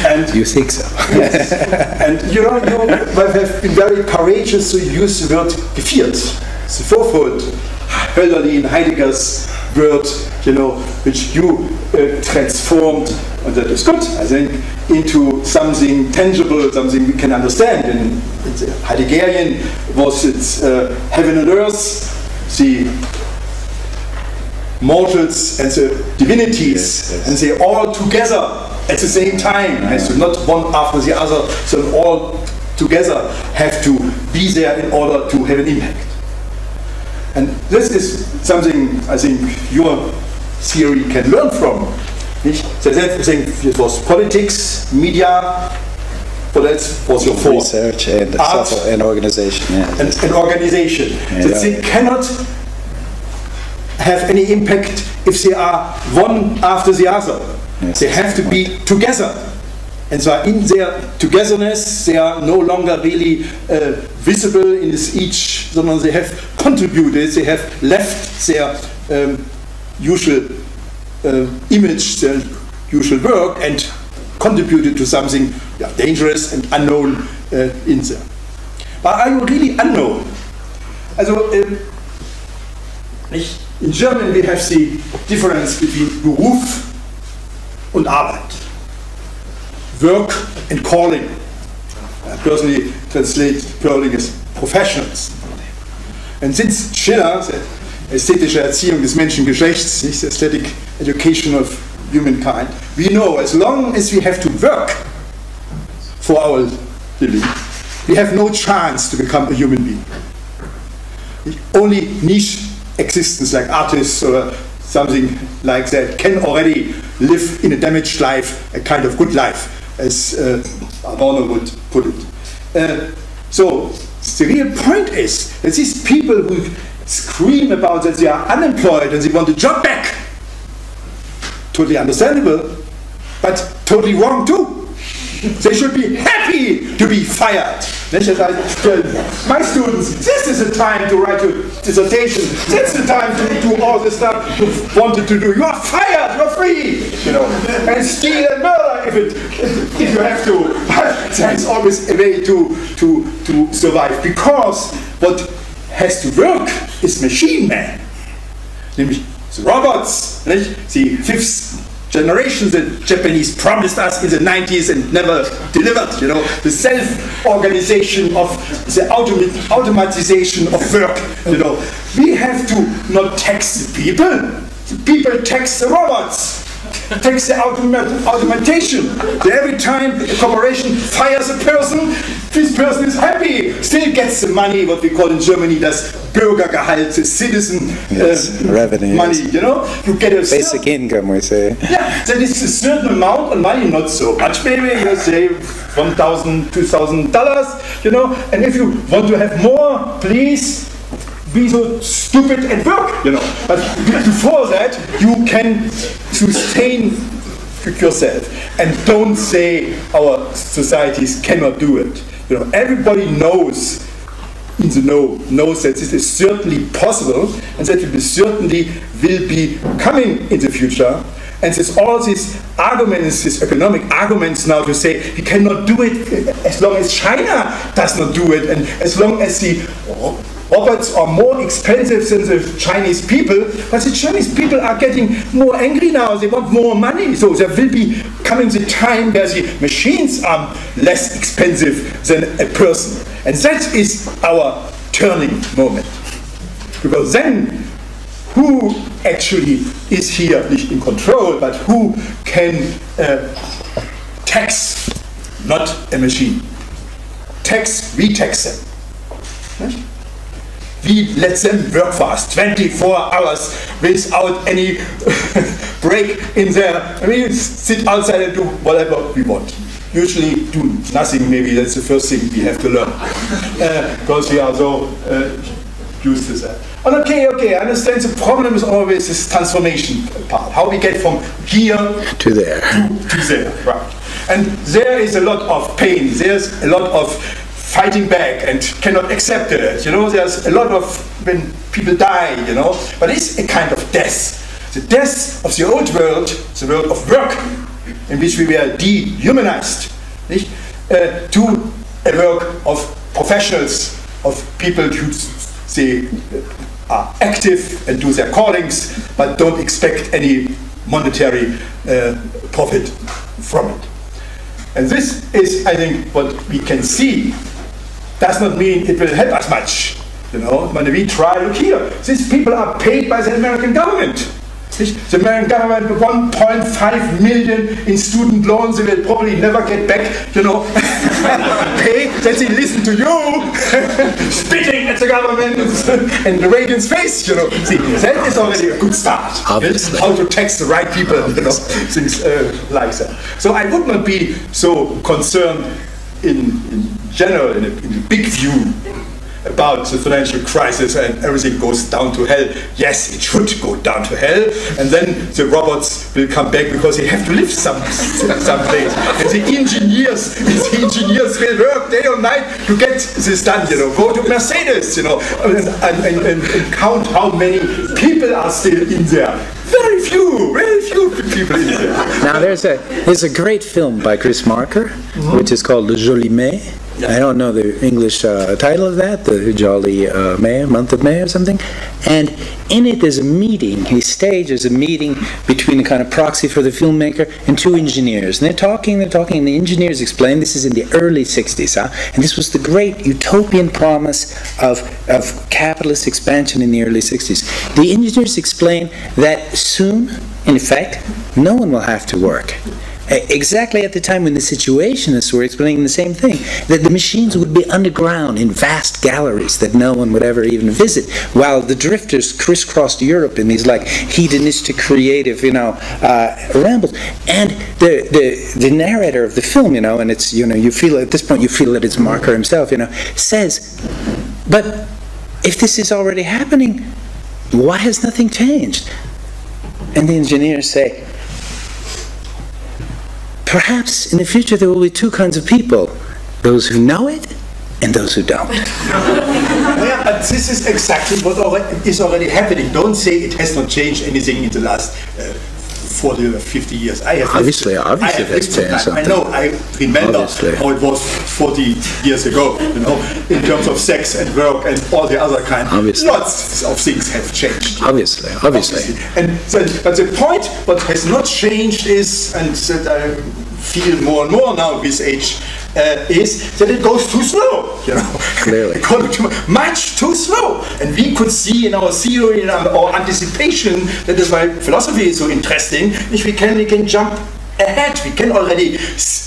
And
you think so?
Yes. And you have been very courageous to use the word geviert, the Fourfold, Hölderlin, Heidegger's word, which you transformed, and that is good, I think, into something tangible, something we can understand. And Heideggerian was its heaven and earth, the mortals and the divinities, and they all together at the same time, has to not one after the other, so all together have to be there in order to have an impact. And this is something I think your theory can learn from. So that, I think it was politics, media, but that was your force.
Research and
art
and organization. Yeah.
And organization.
Yeah.
That they cannot have any impact if they are one after the other.
Yes,
they have to be together. And so in their togetherness, they are no longer really visible in each, sondern they have contributed, they have left their usual image, their usual work, and contributed to something dangerous and unknown in there. But are you really unknown? Also, in German we have the difference between Beruf und Arbeit. Work and calling. I personally translate calling as professionals. And since Schiller, the ästhetische Erziehung des Menschengeschlechts, the aesthetic education of humankind, we know as long as we have to work for our living, we have no chance to become a human being. Only niche existence like artists or something like that can already live in a damaged life, a kind of good life, as Adorno would put it. So the real point is that these people who scream about that they are unemployed and they want a job back, totally understandable, but totally wrong too. They should be happy to be fired. I tell my students, this is the time to write your dissertation. This is the time to do all the stuff you wanted to do. You are fired. You are free. And steal and murder if you have to. But there's always a way to survive, because what has to work is machine man. Nämlich the robots, the fifth generation the Japanese promised us in the 90s and never delivered, the self-organization of the automatization of work, We have to not tax the people tax the robots, tax the automation. Every time a corporation fires a person, this person is happy, still gets the money, what we call in Germany das Bürgergehalt, the citizen
revenue,
money, You get a
basic income, we say.
Yeah, that is a certain amount of money, not so much, maybe, you say $1,000, $2,000, and if you want to have more, please be so stupid and work, But before that, you can sustain yourself. And don't say our societies cannot do it. Everybody knows knows that this is certainly possible, and that it certainly will be coming in the future. And all these arguments, these economic arguments now to say we cannot do it as long as China does not do it, and as long as the robots are more expensive than the Chinese people, but the Chinese people are getting more angry now, they want more money, so there will be coming the time where the machines are less expensive than a person. And that is our turning moment. Because then, who actually is here not in control, but who can tax, not a machine. We tax them. Right? We let them work for us 24 hours without any break in there. I mean, sit outside and do whatever we want. Usually do nothing, maybe that's the first thing we have to learn. Because we are so used to that. And okay, I understand the problem is always this transformation part. How we get from here
to there.
To there, right. And there is a lot of pain, there's a lot of fighting back and cannot accept it, you know, there's a lot of, when people die, you know, but it's a kind of death. The death of the old world, the world of work, in which we were dehumanized, to a work of professionals, of people who they are active and do their callings, but don't expect any monetary profit from it. And this is, I think, what we can see. Does not mean it will help us much. You know, when we try, look here, these people are paid by the American government. The American government, 1.5 million in student loans, they will probably never get back, you know, pay, that they listen to you, spitting at the government and the Reagan's face, you know. See, that is already a good start. Obviously. How to tax the right people, you know, things like that. So I would not be so concerned in general, in a big view, about the financial crisis and everything goes down to hell. Yes, it should go down to hell, and then the robots will come back because they have to live someplace. And the engineers will work day or night to get this done. You know, go to Mercedes, you know, and count how many people are still in there. Very few people in there.
Now there's a great film by Chris Marker, which is called Le Joli Mai. I don't know the English title of that, the Jolly May, month of May or something. And in it there's a meeting, he stages a meeting between a kind of proxy for the filmmaker and two engineers. And they're talking, and the engineers explain, this is in the early 60s, and this was the great utopian promise of capitalist expansion in the early 60s. The engineers explain that soon, in effect, no one will have to work. Exactly at the time when the Situationists were explaining the same thing, that the machines would be underground in vast galleries that no one would ever even visit, while the drifters crisscrossed Europe in these like hedonistic, creative, you know, rambles. And the narrator of the film, you know, and it's, you know, you feel at this point you feel that it's Marker himself, you know, says, but if this is already happening, why has nothing changed? And the engineers say, perhaps in the future there will be two kinds of people, those who know it and those who don't.
Yeah, but this is exactly what is already happening. Don't say it has not changed anything in the last 40 or 50 years.
Obviously that's changed something.
I know, I remember how it was 40 years ago, you know, in terms of sex and work and all the other kind.
Obviously.
Lots of things have changed.
Obviously.
And but the point, what has not changed is, and that I feel more and more now with age, is that it goes too slow, you know.
Clearly.
Much too slow. And we could see in our theory, in our anticipation, that is why philosophy is so interesting, if we can jump ahead, we can already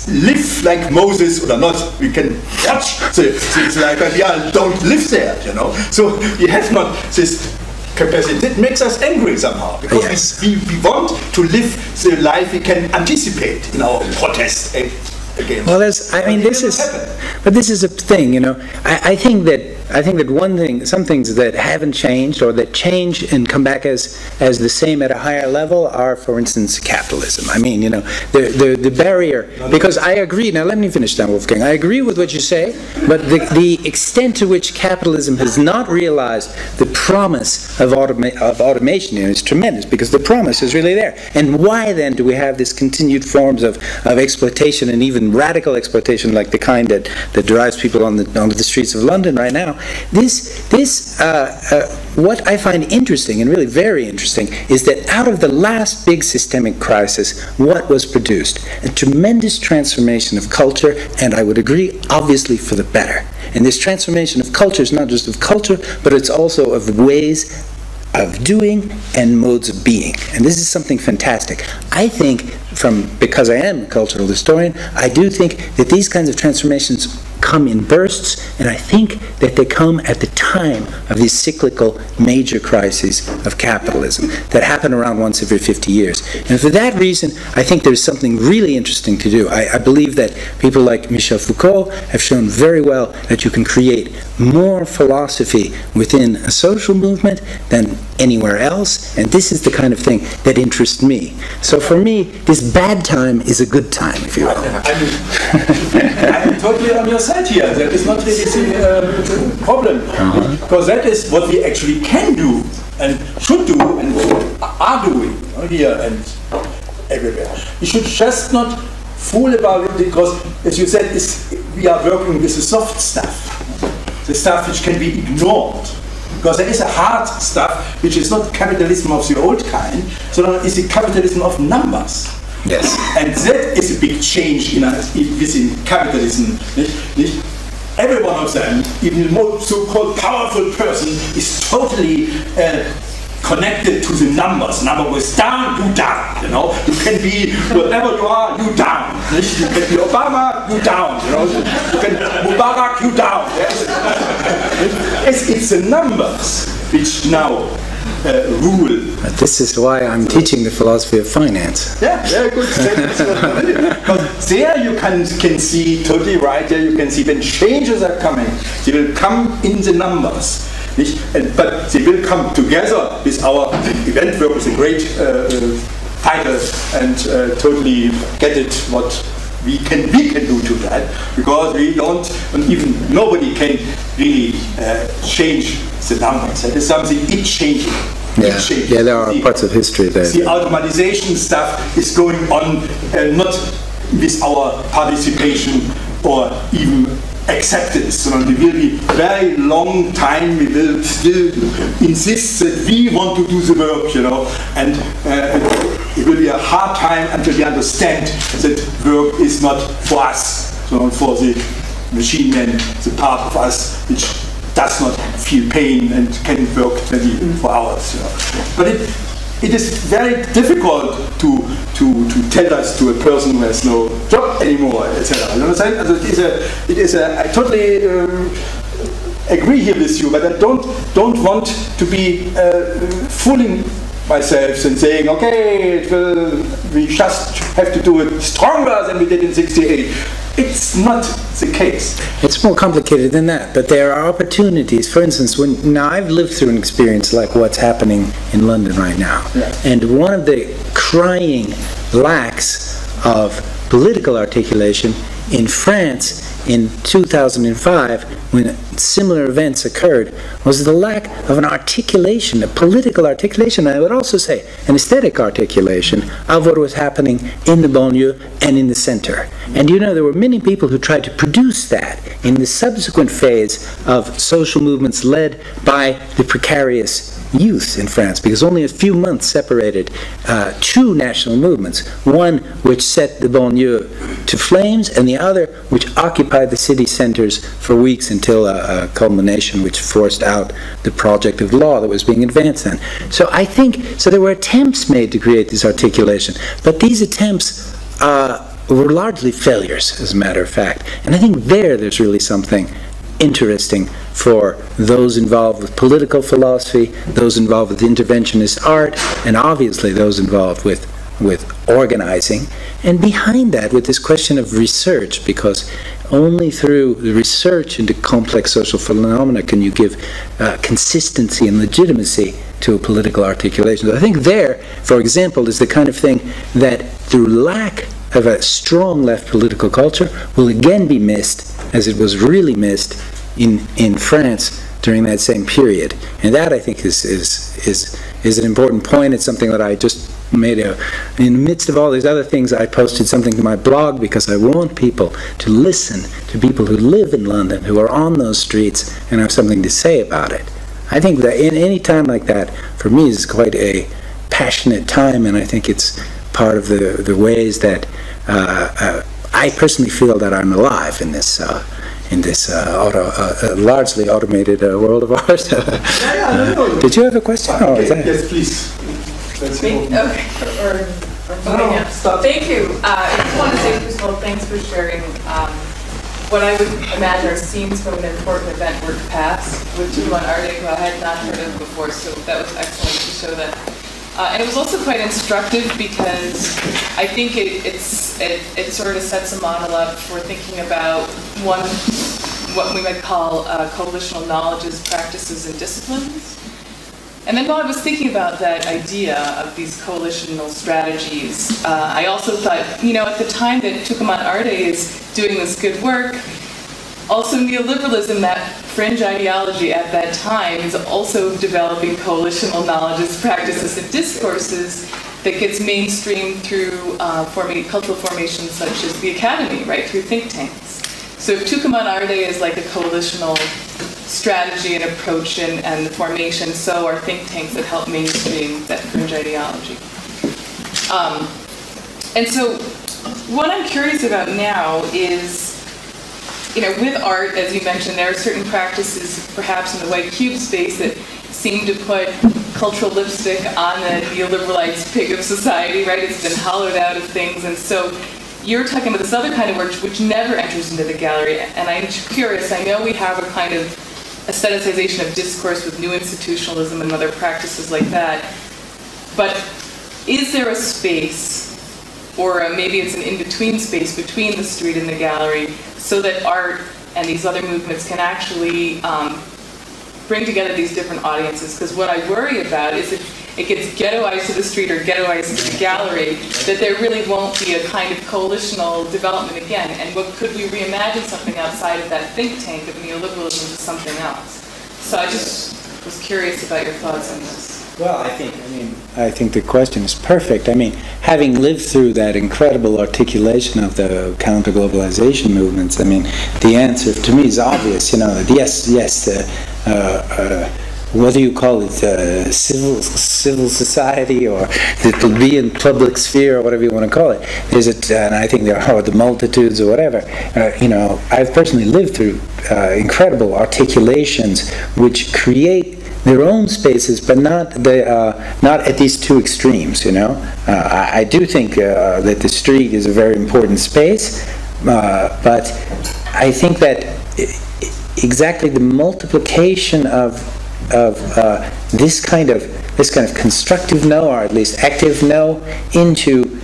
live like Moses, or not, we can watch the things like that, we don't live there, you know. So we have not this capacity. It makes us angry somehow, because
yes.
we want to live the life we can anticipate in our protest against.
Well, this is a thing, you know. I think that I think that some things that haven't changed or that change and come back as the same at a higher level are, for instance, capitalism. I mean, the barrier, because I agree, now let me finish that, Wolfgang. I agree with what you say, but the extent to which capitalism has not realized the promise of automation is tremendous, because the promise is really there. And why then do we have this continued forms of exploitation, and even radical exploitation like the kind that drives people onto the streets of London right now? What I find interesting, and really very interesting, is that out of the last big systemic crisis, what was produced? A tremendous transformation of culture, and I would agree, obviously for the better. And this transformation of culture is not just of culture, but it's also of ways of doing and modes of being. And this is something fantastic. I think, because I am a cultural historian, I do think that these kinds of transformations come in bursts, and I think that they come at the time of these cyclical major crises of capitalism that happen around once every 50 years. And for that reason, I think there's something really interesting to do. I believe that people like Michel Foucault have shown very well that you can create more philosophy within a social movement than anywhere else, and this is the kind of thing that interests me. So for me, this bad time is a good time, if you will.
I'm totally on your side here. That is not really the problem, because that is what we actually can do and should do and are doing here and everywhere. We should just not fool about it, because, as you said, we are working with the soft stuff, the stuff which can be ignored. Because there is a hard stuff which is not capitalism of the old kind, so it's the capitalism of numbers.
Yes.
And that is a big change within capitalism. Every one of them, even the most so-called powerful person, is totally connected to the numbers. Number goes down, you down. You can be whatever you are, you down. You can be Obama, you down. You can Mubarak, you down. It's the numbers which now rule.
This is why I'm teaching the philosophy of finance.
Yeah, very good. Because there you can see, totally right, there you can see when changes are coming, they will come in the numbers. But they will come together with our Eventwork is a great title, and totally get it what we can do to that, because we don't, and even nobody can really change the numbers. That is something it's changing.
Yeah, there are parts of history there.
The automatization stuff is going on, not with our participation or even acceptance, so it will be very long time. We will still insist that we want to do the work, and it will be a hard time until we understand that work is not for us, so for the machine man, the part of us which does not feel pain and can work 24 hours. But it is very difficult to tell us to a person who has no job anymore, etc. You understand? I totally agree here with you, but I don't want to be fooling myself and saying, okay, we just have to do it stronger than we did in '68. It's not the case.
It's more complicated than that, but there are opportunities. For instance, now I've lived through an experience like what's happening in London right now. Yeah. And one of the crying lacks of political articulation in France in 2005, when similar events occurred, was the lack of an articulation, a political articulation, and I would also say an aesthetic articulation of what was happening in the banlieue and in the center. And there were many people who tried to produce that in the subsequent phase of social movements led by the precarious youth in France, because only a few months separated two national movements, one which set the banlieue to flames and the other which occupied the city centers for weeks until a culmination which forced out the project of law that was being advanced then. So I think, there were attempts made to create this articulation, but these attempts were largely failures, as a matter of fact. And I think there's really something interesting for those involved with political philosophy, those involved with interventionist art, and obviously those involved with organizing. And behind that, with this question of research, because only through the research research into complex social phenomena can you give consistency and legitimacy to a political articulation. So I think there, for example, is the kind of thing that through lack of a strong left political culture will again be missed, as it was really missed in France during that same period. And that, I think, is an important point. It's something that I just made in the midst of all these other things. I posted something to my blog because I want people to listen to people who live in London, who are on those streets, and have something to say about it. I think that in any time like that, for me, is quite a passionate time, and I think it's part of the ways that I personally feel that I'm alive in this largely automated world of ours. Did you have a question?
Yes, please.
Thank you. I just want to say, first of all, thanks for sharing what I would imagine are scenes from an important Eventwork past with Tucuman Arte, who I had not heard of before, so that was excellent to show that. And it was also quite instructive because I think it sort of sets a model up for thinking about what we might call coalitional knowledges, practices, and disciplines. And then while I was thinking about that idea of these coalitional strategies, I also thought, at the time that Tucuman Arte is doing this good work, also neoliberalism, that fringe ideology at that time, is also developing coalitional knowledges, practices, and discourses that gets mainstreamed through cultural formations such as the academy, right, through think tanks. So if Tucuman Arte is like a coalitional strategy and approach and the formation, so are think tanks that help mainstream that fringe ideology. And so what I'm curious about now is, with art, as you mentioned, there are certain practices, perhaps in the white cube space, that seem to put cultural lipstick on the neoliberalized pig of society, right? It's been hollowed out of things, and so you're talking about this other kind of work which never enters into the gallery, and I'm curious, I know we have a kind of aestheticization of discourse with new institutionalism and other practices like that, but is there a space, or maybe it's an in-between space between the street and the gallery, so that art and these other movements can actually bring together these different audiences? Because what I worry about is if it gets ghettoized to the street or ghettoized to the gallery, that there really won't be a kind of coalitional development again. And what could we reimagine something outside of that think tank of neoliberalism to something else? So I just was curious about your thoughts on this.
Well, I think the question is perfect. I mean, having lived through that incredible articulation of the counter-globalization movements, I mean, the answer to me is obvious. That yes, whether you call it civil society or the plebeian public sphere or whatever you want to call it, and I think there are the multitudes or whatever. I've personally lived through incredible articulations which create their own spaces, but not at these two extremes. I do think that the street is a very important space, but I think that exactly the multiplication of this kind of constructive no, or at least active no, into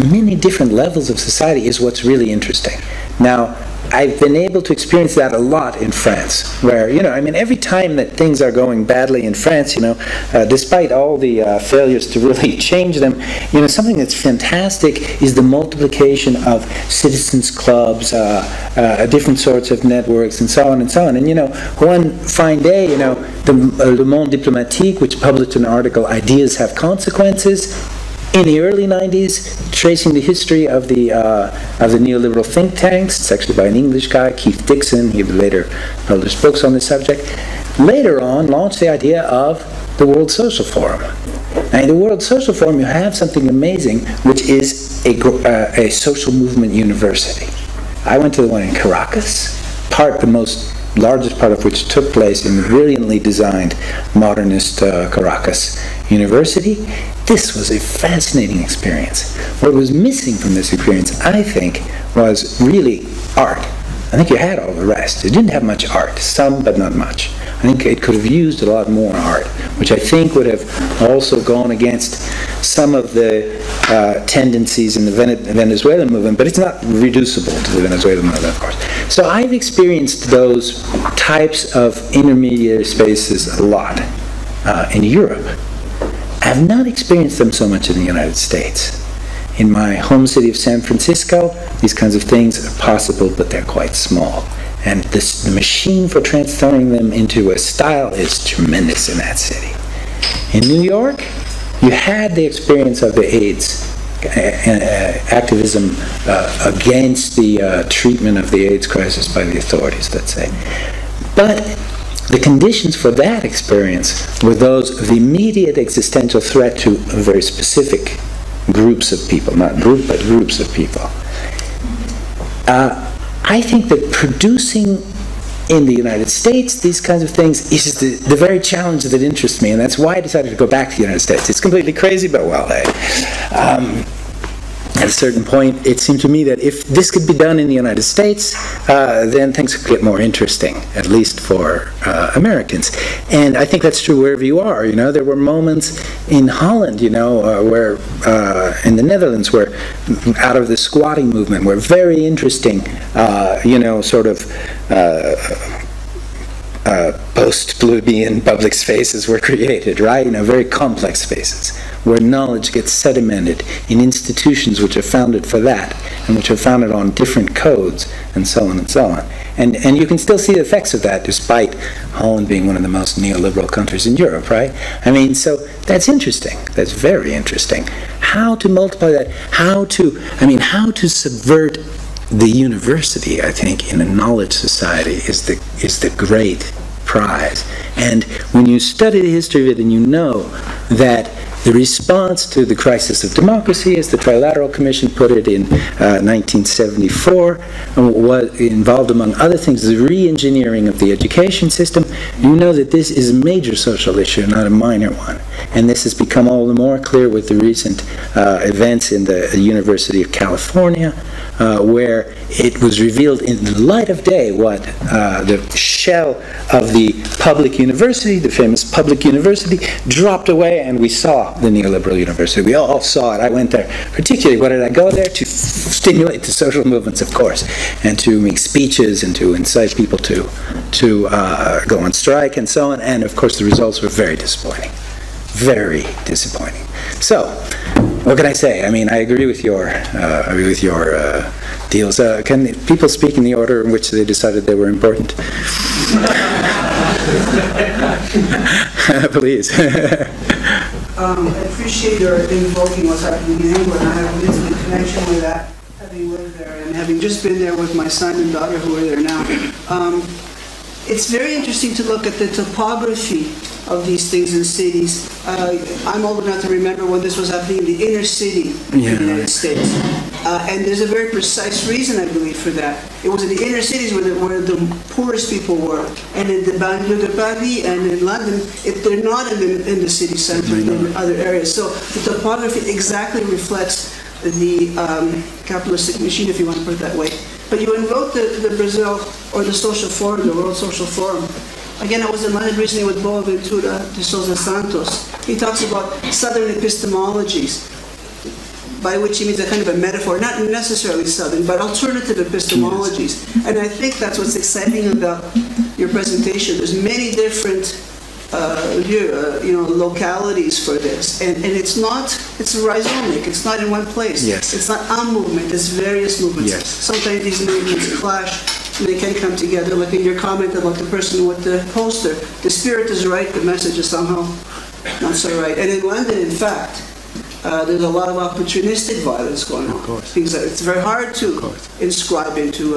many different levels of society is what's really interesting. Now, I've been able to experience that a lot in France, where, every time that things are going badly in France, despite all the failures to really change them, something that's fantastic is the multiplication of citizens clubs, different sorts of networks, and so on and so on. And, one fine day, the Le Monde Diplomatique, which published an article, Ideas Have Consequences, in the early 90s, tracing the history of the neoliberal think tanks. It's actually by an English guy, Keith Dixon. He later published books on this subject. Later on, launched the idea of the World Social Forum. Now, in the World Social Forum, you have something amazing, which is a social movement university. I went to the one in Caracas, the largest part of which took place in the brilliantly designed modernist Caracas University. This was a fascinating experience. What was missing from this experience, I think, was really art. I think you had all the rest. It didn't have much art, some but not much. I think it could have used a lot more art, which I think would have also gone against some of the tendencies in the Venezuelan movement, but it's not reducible to the Venezuelan movement, of course. So I've experienced those types of intermediary spaces a lot in Europe. I've not experienced them so much in the United States. In my home city of San Francisco, these kinds of things are possible, but they're quite small. And the machine for transforming them into a style is tremendous in that city. In New York, you had the experience of the AIDS activism against the treatment of the AIDS crisis by the authorities, let's say. But the conditions for that experience were those of immediate existential threat to very specific groups of people, not group, but groups of people. I think that producing in the United States these kinds of things is the very challenge that interests me, and that's why I decided to go back to the United States. It's completely crazy, but well, at a certain point, it seemed to me that if this could be done in the United States, then things could get more interesting, at least for Americans. And I think that's true wherever you are. You know, there were moments in Holland, you know, where in the Netherlands, where out of the squatting movement, where very interesting, you know, sort of post-plebeian public spaces were created, right? You know, very complex spaces where knowledge gets sedimented in institutions which are founded for that and which are founded on different codes and so on and so on. And you can still see the effects of that despite Holland being one of the most neoliberal countries in Europe, right? I mean, so that's interesting. That's very interesting. How to multiply that, how to subvert the university, I think, in a knowledge society is the great prize. And when you study the history of it and you know that the response to the crisis of democracy, as the Trilateral Commission put it in 1974, was involved, among other things, the re-engineering of the education system, you know that this is a major social issue, not a minor one. And this has become all the more clear with the recent events in the University of California, where it was revealed in the light of day what the shell of the public university, the famous public university, dropped away, and we saw the neoliberal university. We all saw it. I went there. Particularly, what did I go there? To stimulate the social movements, of course, and to make speeches and to incite people to go on strike and so on. And, of course, the results were very disappointing. Very disappointing. So, what can I say? I mean, I agree with your deals. Can people speak in the order in which they decided they were important? Please.
I appreciate your invoking what's happening in England. I have an intimate connection with that, having lived there and having just been there with my son and daughter who are there now. It's very interesting to look at the topography of these things in cities. I'm old enough to remember when this was happening in the inner city of the United States. And there's a very precise reason, I believe, for that. It was in the inner cities where the poorest people were. And in the banlieue de Paris and in London, they're not in the city center, in other areas. So the topography exactly reflects the capitalistic machine, if you want to put it that way. But you invoked the Brazil, or the Social Forum, the World Social Forum. Again, I was in London recently with Boaventura de Souza Santos. He talks about Southern epistemologies, by which he means a kind of a metaphor, not necessarily Southern, but alternative epistemologies. And I think that's what's exciting about your presentation. There's many different localities for this, and it's rhizomic. It's not in one place.
Yes.
It's not a movement. It's various movements. Yes. Sometimes these movements clash, and they can come together. Like in your comment about the person with the poster, the spirit is right, the message is somehow not so right. And in London, in fact, there's a lot of opportunistic violence going on. Of course. Things that it's very hard to inscribe into.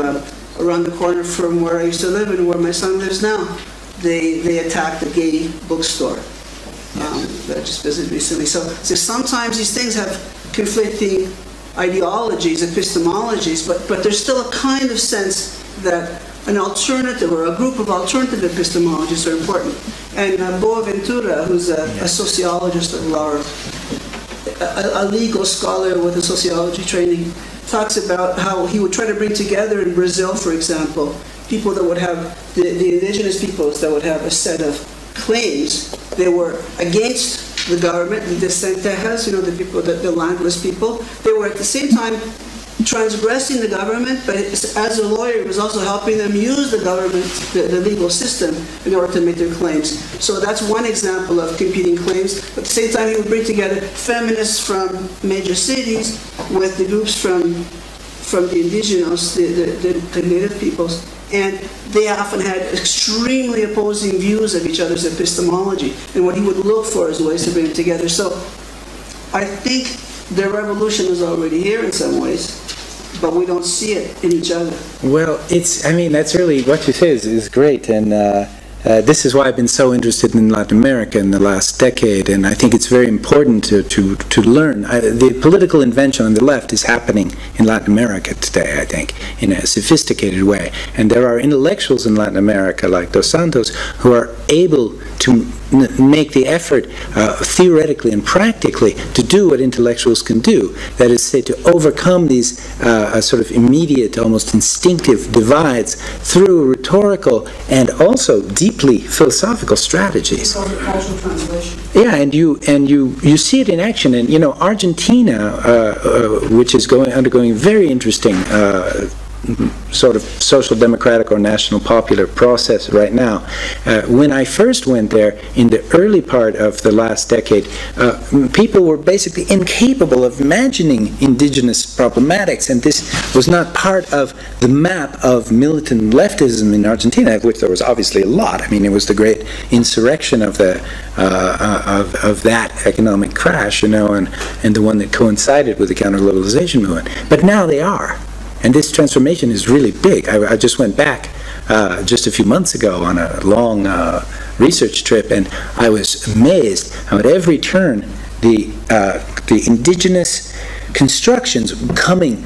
Around the corner from where I used to live and where my son lives now, they attacked a gay bookstore that I just visited recently. So sometimes these things have conflicting ideologies, epistemologies, but there's still a kind of sense that an alternative or a group of alternative epistemologies are important. And Boaventura, who's a sociologist at law, a legal scholar with a sociology training, talks about how he would try to bring together in Brazil, for example, people that would have, the indigenous peoples that would have a set of claims. They were against the government, the sem terras, the people, the landless people. They were at the same time transgressing the government, but as a lawyer, he was also helping them use the government, the legal system, in order to make their claims. So that's one example of competing claims. At the same time, he would bring together feminists from major cities with the groups from the indigenous, the native peoples, and they often had extremely opposing views of each other's epistemology, and what he would look for is ways to bring them together. So I think the revolution is already here in some ways, but we don't see it in each other.
Well, I mean, that's really, what you say is great, and this is why I've been so interested in Latin America in the last decade, and I think it's very important to learn. The political invention on the left is happening in Latin America today, I think, in a sophisticated way. And there are intellectuals in Latin America, like Dos Santos, who are able to make the effort, theoretically and practically, to do what intellectuals can do. That is, say, to overcome these sort of immediate, almost instinctive divides through rhetorical and also deeply philosophical strategies. Yeah, and you see it in action. And you know, Argentina, which is undergoing very interesting sort of social democratic or national popular process right now. When I first went there in the early part of the last decade, people were basically incapable of imagining indigenous problematics, and this was not part of the map of militant leftism in Argentina, of which there was obviously a lot. I mean, it was the great insurrection of the of that economic crash, you know, and the one that coincided with the counter-globalization movement. But now they are. And this transformation is really big. I just went back just a few months ago on a long research trip, and I was amazed how at every turn the indigenous constructions coming,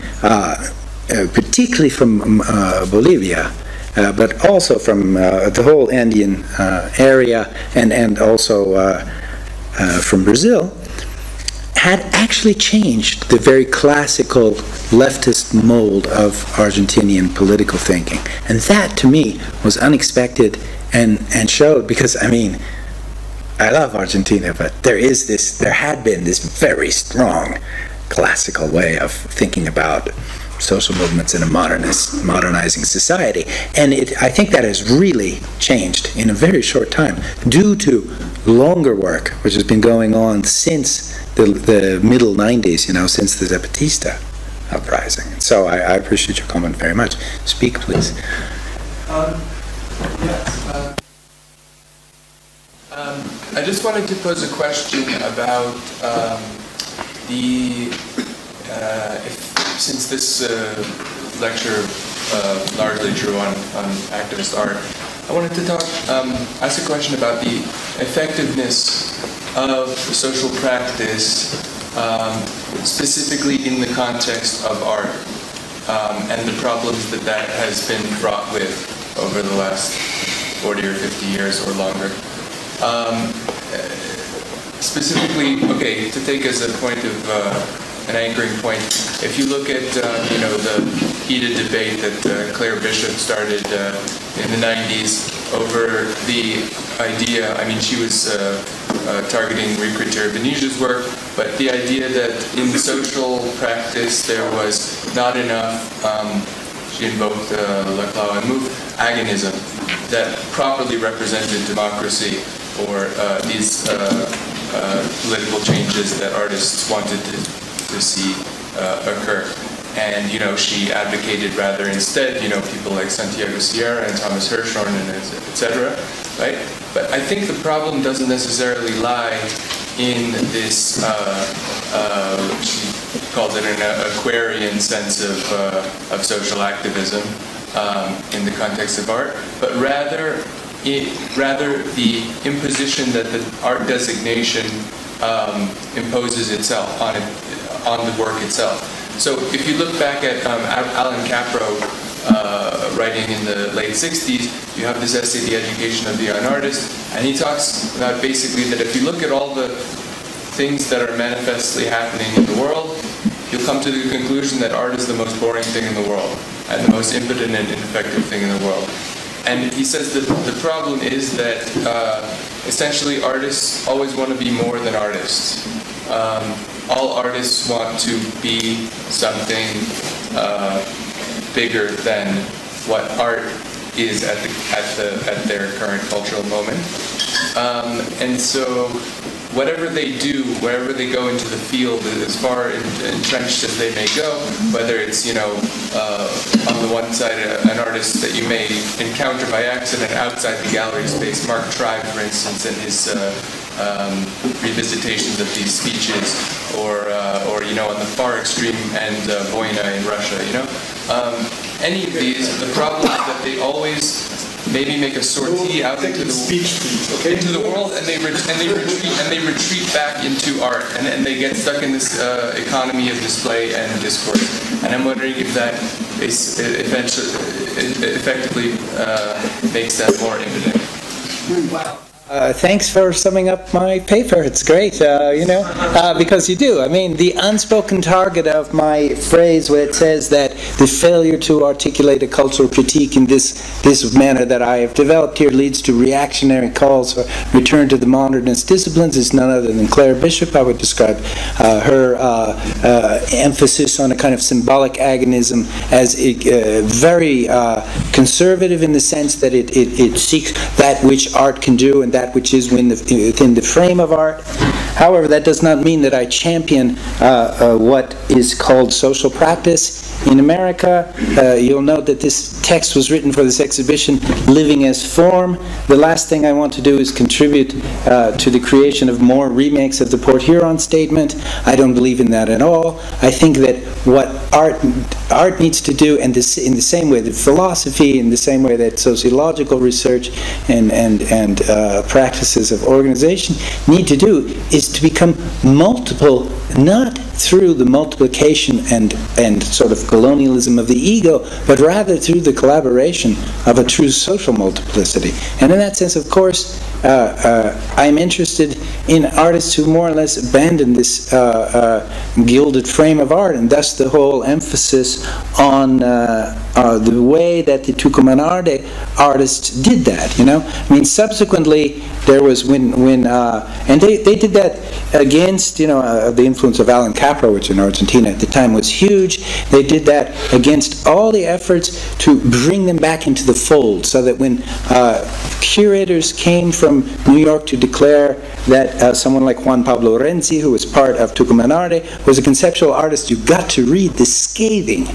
particularly from Bolivia, but also from the whole Andean area, and also from Brazil, had actually changed the very classical leftist mold of Argentinian political thinking. And that, to me, was unexpected and showed, because, I mean, I love Argentina, but there had been this very strong classical way of thinking about social movements in a modernizing society. And I think that has really changed in a very short time, due to longer work, which has been going on since the middle 90s, you know, since the Zapatista uprising. So I appreciate your comment very much. Speak, please.
I just wanted to pose a question about since this lecture largely drew on activist art, I wanted to ask a question about the effectiveness of social practice, specifically in the context of art, and the problems that has been fraught with over the last 40 or 50 years or longer. Specifically, okay, to take as a point of an anchoring point, if you look at you know, the heated debate that Claire Bishop started in the 90s over the idea, I mean, she was targeting Ricreter Benitez's work, but the idea that in social practice there was not enough, she invoked Laclau and Mouffe, agonism that properly represented democracy or these political changes that artists wanted to see occur. And, you know, she advocated rather instead, you know, people like Santiago Sierra and Thomas Hirschhorn and et cetera, right? But I think the problem doesn't necessarily lie in this, she called it an Aquarian sense of social activism in the context of art, but rather the imposition that the art designation imposes itself on the work itself. So if you look back at Alan Capro writing in the late 60s, you have this essay, The Education of the Young Artist, and he talks about basically that if you look at all the things that are manifestly happening in the world, you'll come to the conclusion that art is the most boring thing in the world and the most impotent and ineffective thing in the world. And he says that the problem is that essentially artists always want to be more than artists. All artists want to be something bigger than what art is at their current cultural moment. And so whatever they do, wherever they go into the field, as far entrenched as they may go, whether it's, on the one side, an artist that you may encounter by accident outside the gallery space, Mark Tribe, for instance, and his revisitations of these speeches, or on the far extreme end, Voyna in Russia, any of these, the problem is that they always maybe make a sortie out into the world, and they retreat back into art, and they get stuck in this economy of display and discourse. And I'm wondering if that is effectively makes that more imminent.
Wow. Thanks for summing up my paper. It's great, because you do. I mean, the unspoken target of my phrase where it says that the failure to articulate a cultural critique in this manner that I have developed here leads to reactionary calls for return to the modernist disciplines is none other than Claire Bishop. I would describe her emphasis on a kind of symbolic agonism as very conservative in the sense that it seeks that which art can do and that which is within the frame of art. However, that does not mean that I champion what is called social practice. In America, you'll note that this text was written for this exhibition, Living as Form. The last thing I want to do is contribute to the creation of more remakes of the Port Huron Statement. I don't believe in that at all. I think that what art needs to do, and in the same way that philosophy, in the same way that sociological research and practices of organization need to do, is to become multiple, not through the multiplication and sort of colonialism of the ego, but rather through the collaboration of a true social multiplicity. And in that sense, of course, I'm interested in artists who more or less abandon this gilded frame of art, and thus the whole emphasis on the way that the Tucumãnarte artists did that. I mean, subsequently there was and they did that against the influence of Alan Capra, which in Argentina at the time was huge. They did that against all the efforts to bring them back into the fold, so that when curators came from New York to declare that someone like Juan Pablo Renzi, who was part of Tucumãnarte, was a conceptual artist, you got to read the scathing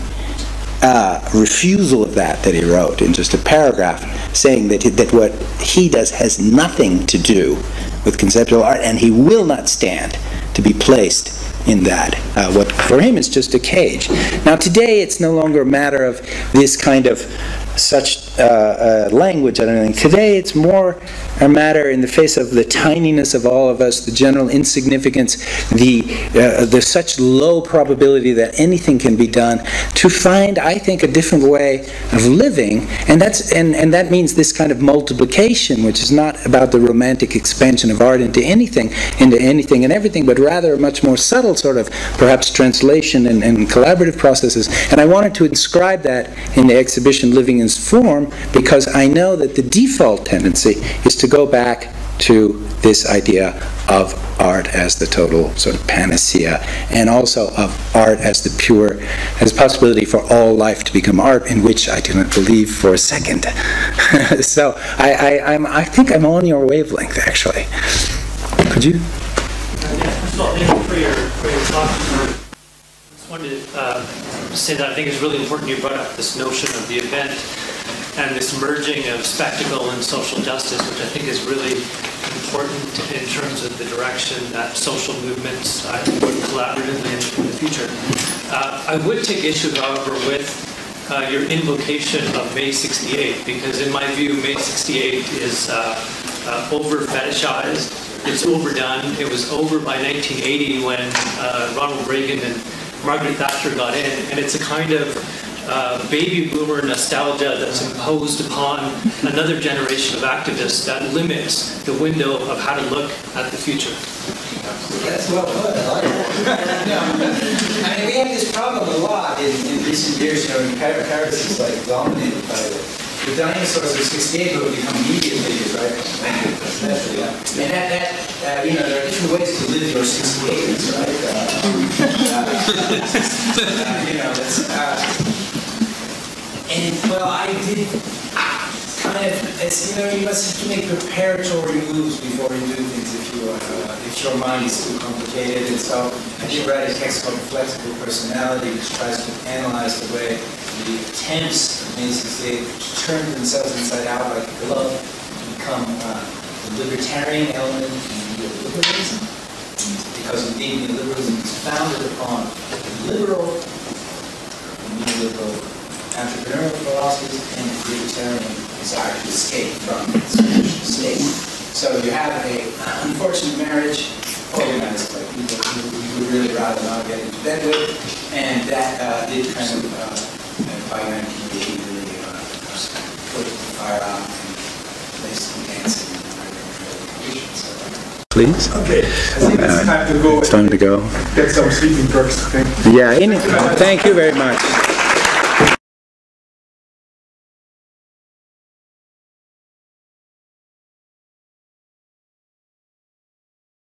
refusal of that he wrote in just a paragraph, saying that what he does has nothing to do with conceptual art, and he will not stand to be placed in that. What for him is just a cage. Now today it's no longer a matter of this kind of such language, I don't think. Today it's more a matter, in the face of the tininess of all of us, the general insignificance, the such low probability that anything can be done, to find, I think, a different way of living, and that means this kind of multiplication, which is not about the romantic expansion of art into anything and everything, but rather a much more subtle sort of, perhaps, translation and collaborative processes. And I wanted to inscribe that in the exhibition Living as Form, because I know that the default tendency is to go back to this idea of art as the total sort of panacea, and also of art as the pure, as a possibility for all life to become art, in which I do not believe for a second. So I think I'm on your wavelength, actually. Could you?
First of all, thank you for your talk. I just wanted to say that I think it's really important you brought up this notion of the event and this merging of spectacle and social justice, which I think is really important in terms of the direction that social movements work collaboratively in the future. I would take issue, however, with your invocation of May 68, because in my view, May 68 is over-fetishized. It's overdone. It was over by 1980 when Ronald Reagan and Margaret Thatcher got in, and it's a kind of baby boomer nostalgia that's imposed upon another generation of activists that limits the window of how to look at the future.
That's well put. I like that. I mean, we have this problem a lot in recent years. Paris is like dominated by the the dinosaurs of 68 will become media figures, right? And that you know, there are different ways to live your 68s, right? You know, that's, and well, I did kind of, it's, you know, you must have to make preparatory moves before you do things if your mind is too complicated. And so I did write a text called Flexible Personality, which tries to analyze the way the attempts of May-68 to turn themselves inside out like a glove to become the libertarian element in neoliberalism. Because indeed neoliberalism is founded upon liberal, neoliberal entrepreneurial philosophies and libertarian desire to escape from the traditional state. So you have a unfortunate marriage organized by people who you would really rather not get into bed with, and that did kind of, by 1980, really put the fire out and place some dancing in the conditions. Please?
Okay, I think it's time to go.
It's time to go.
Get some sleeping drugs.
Yeah, thank you very much.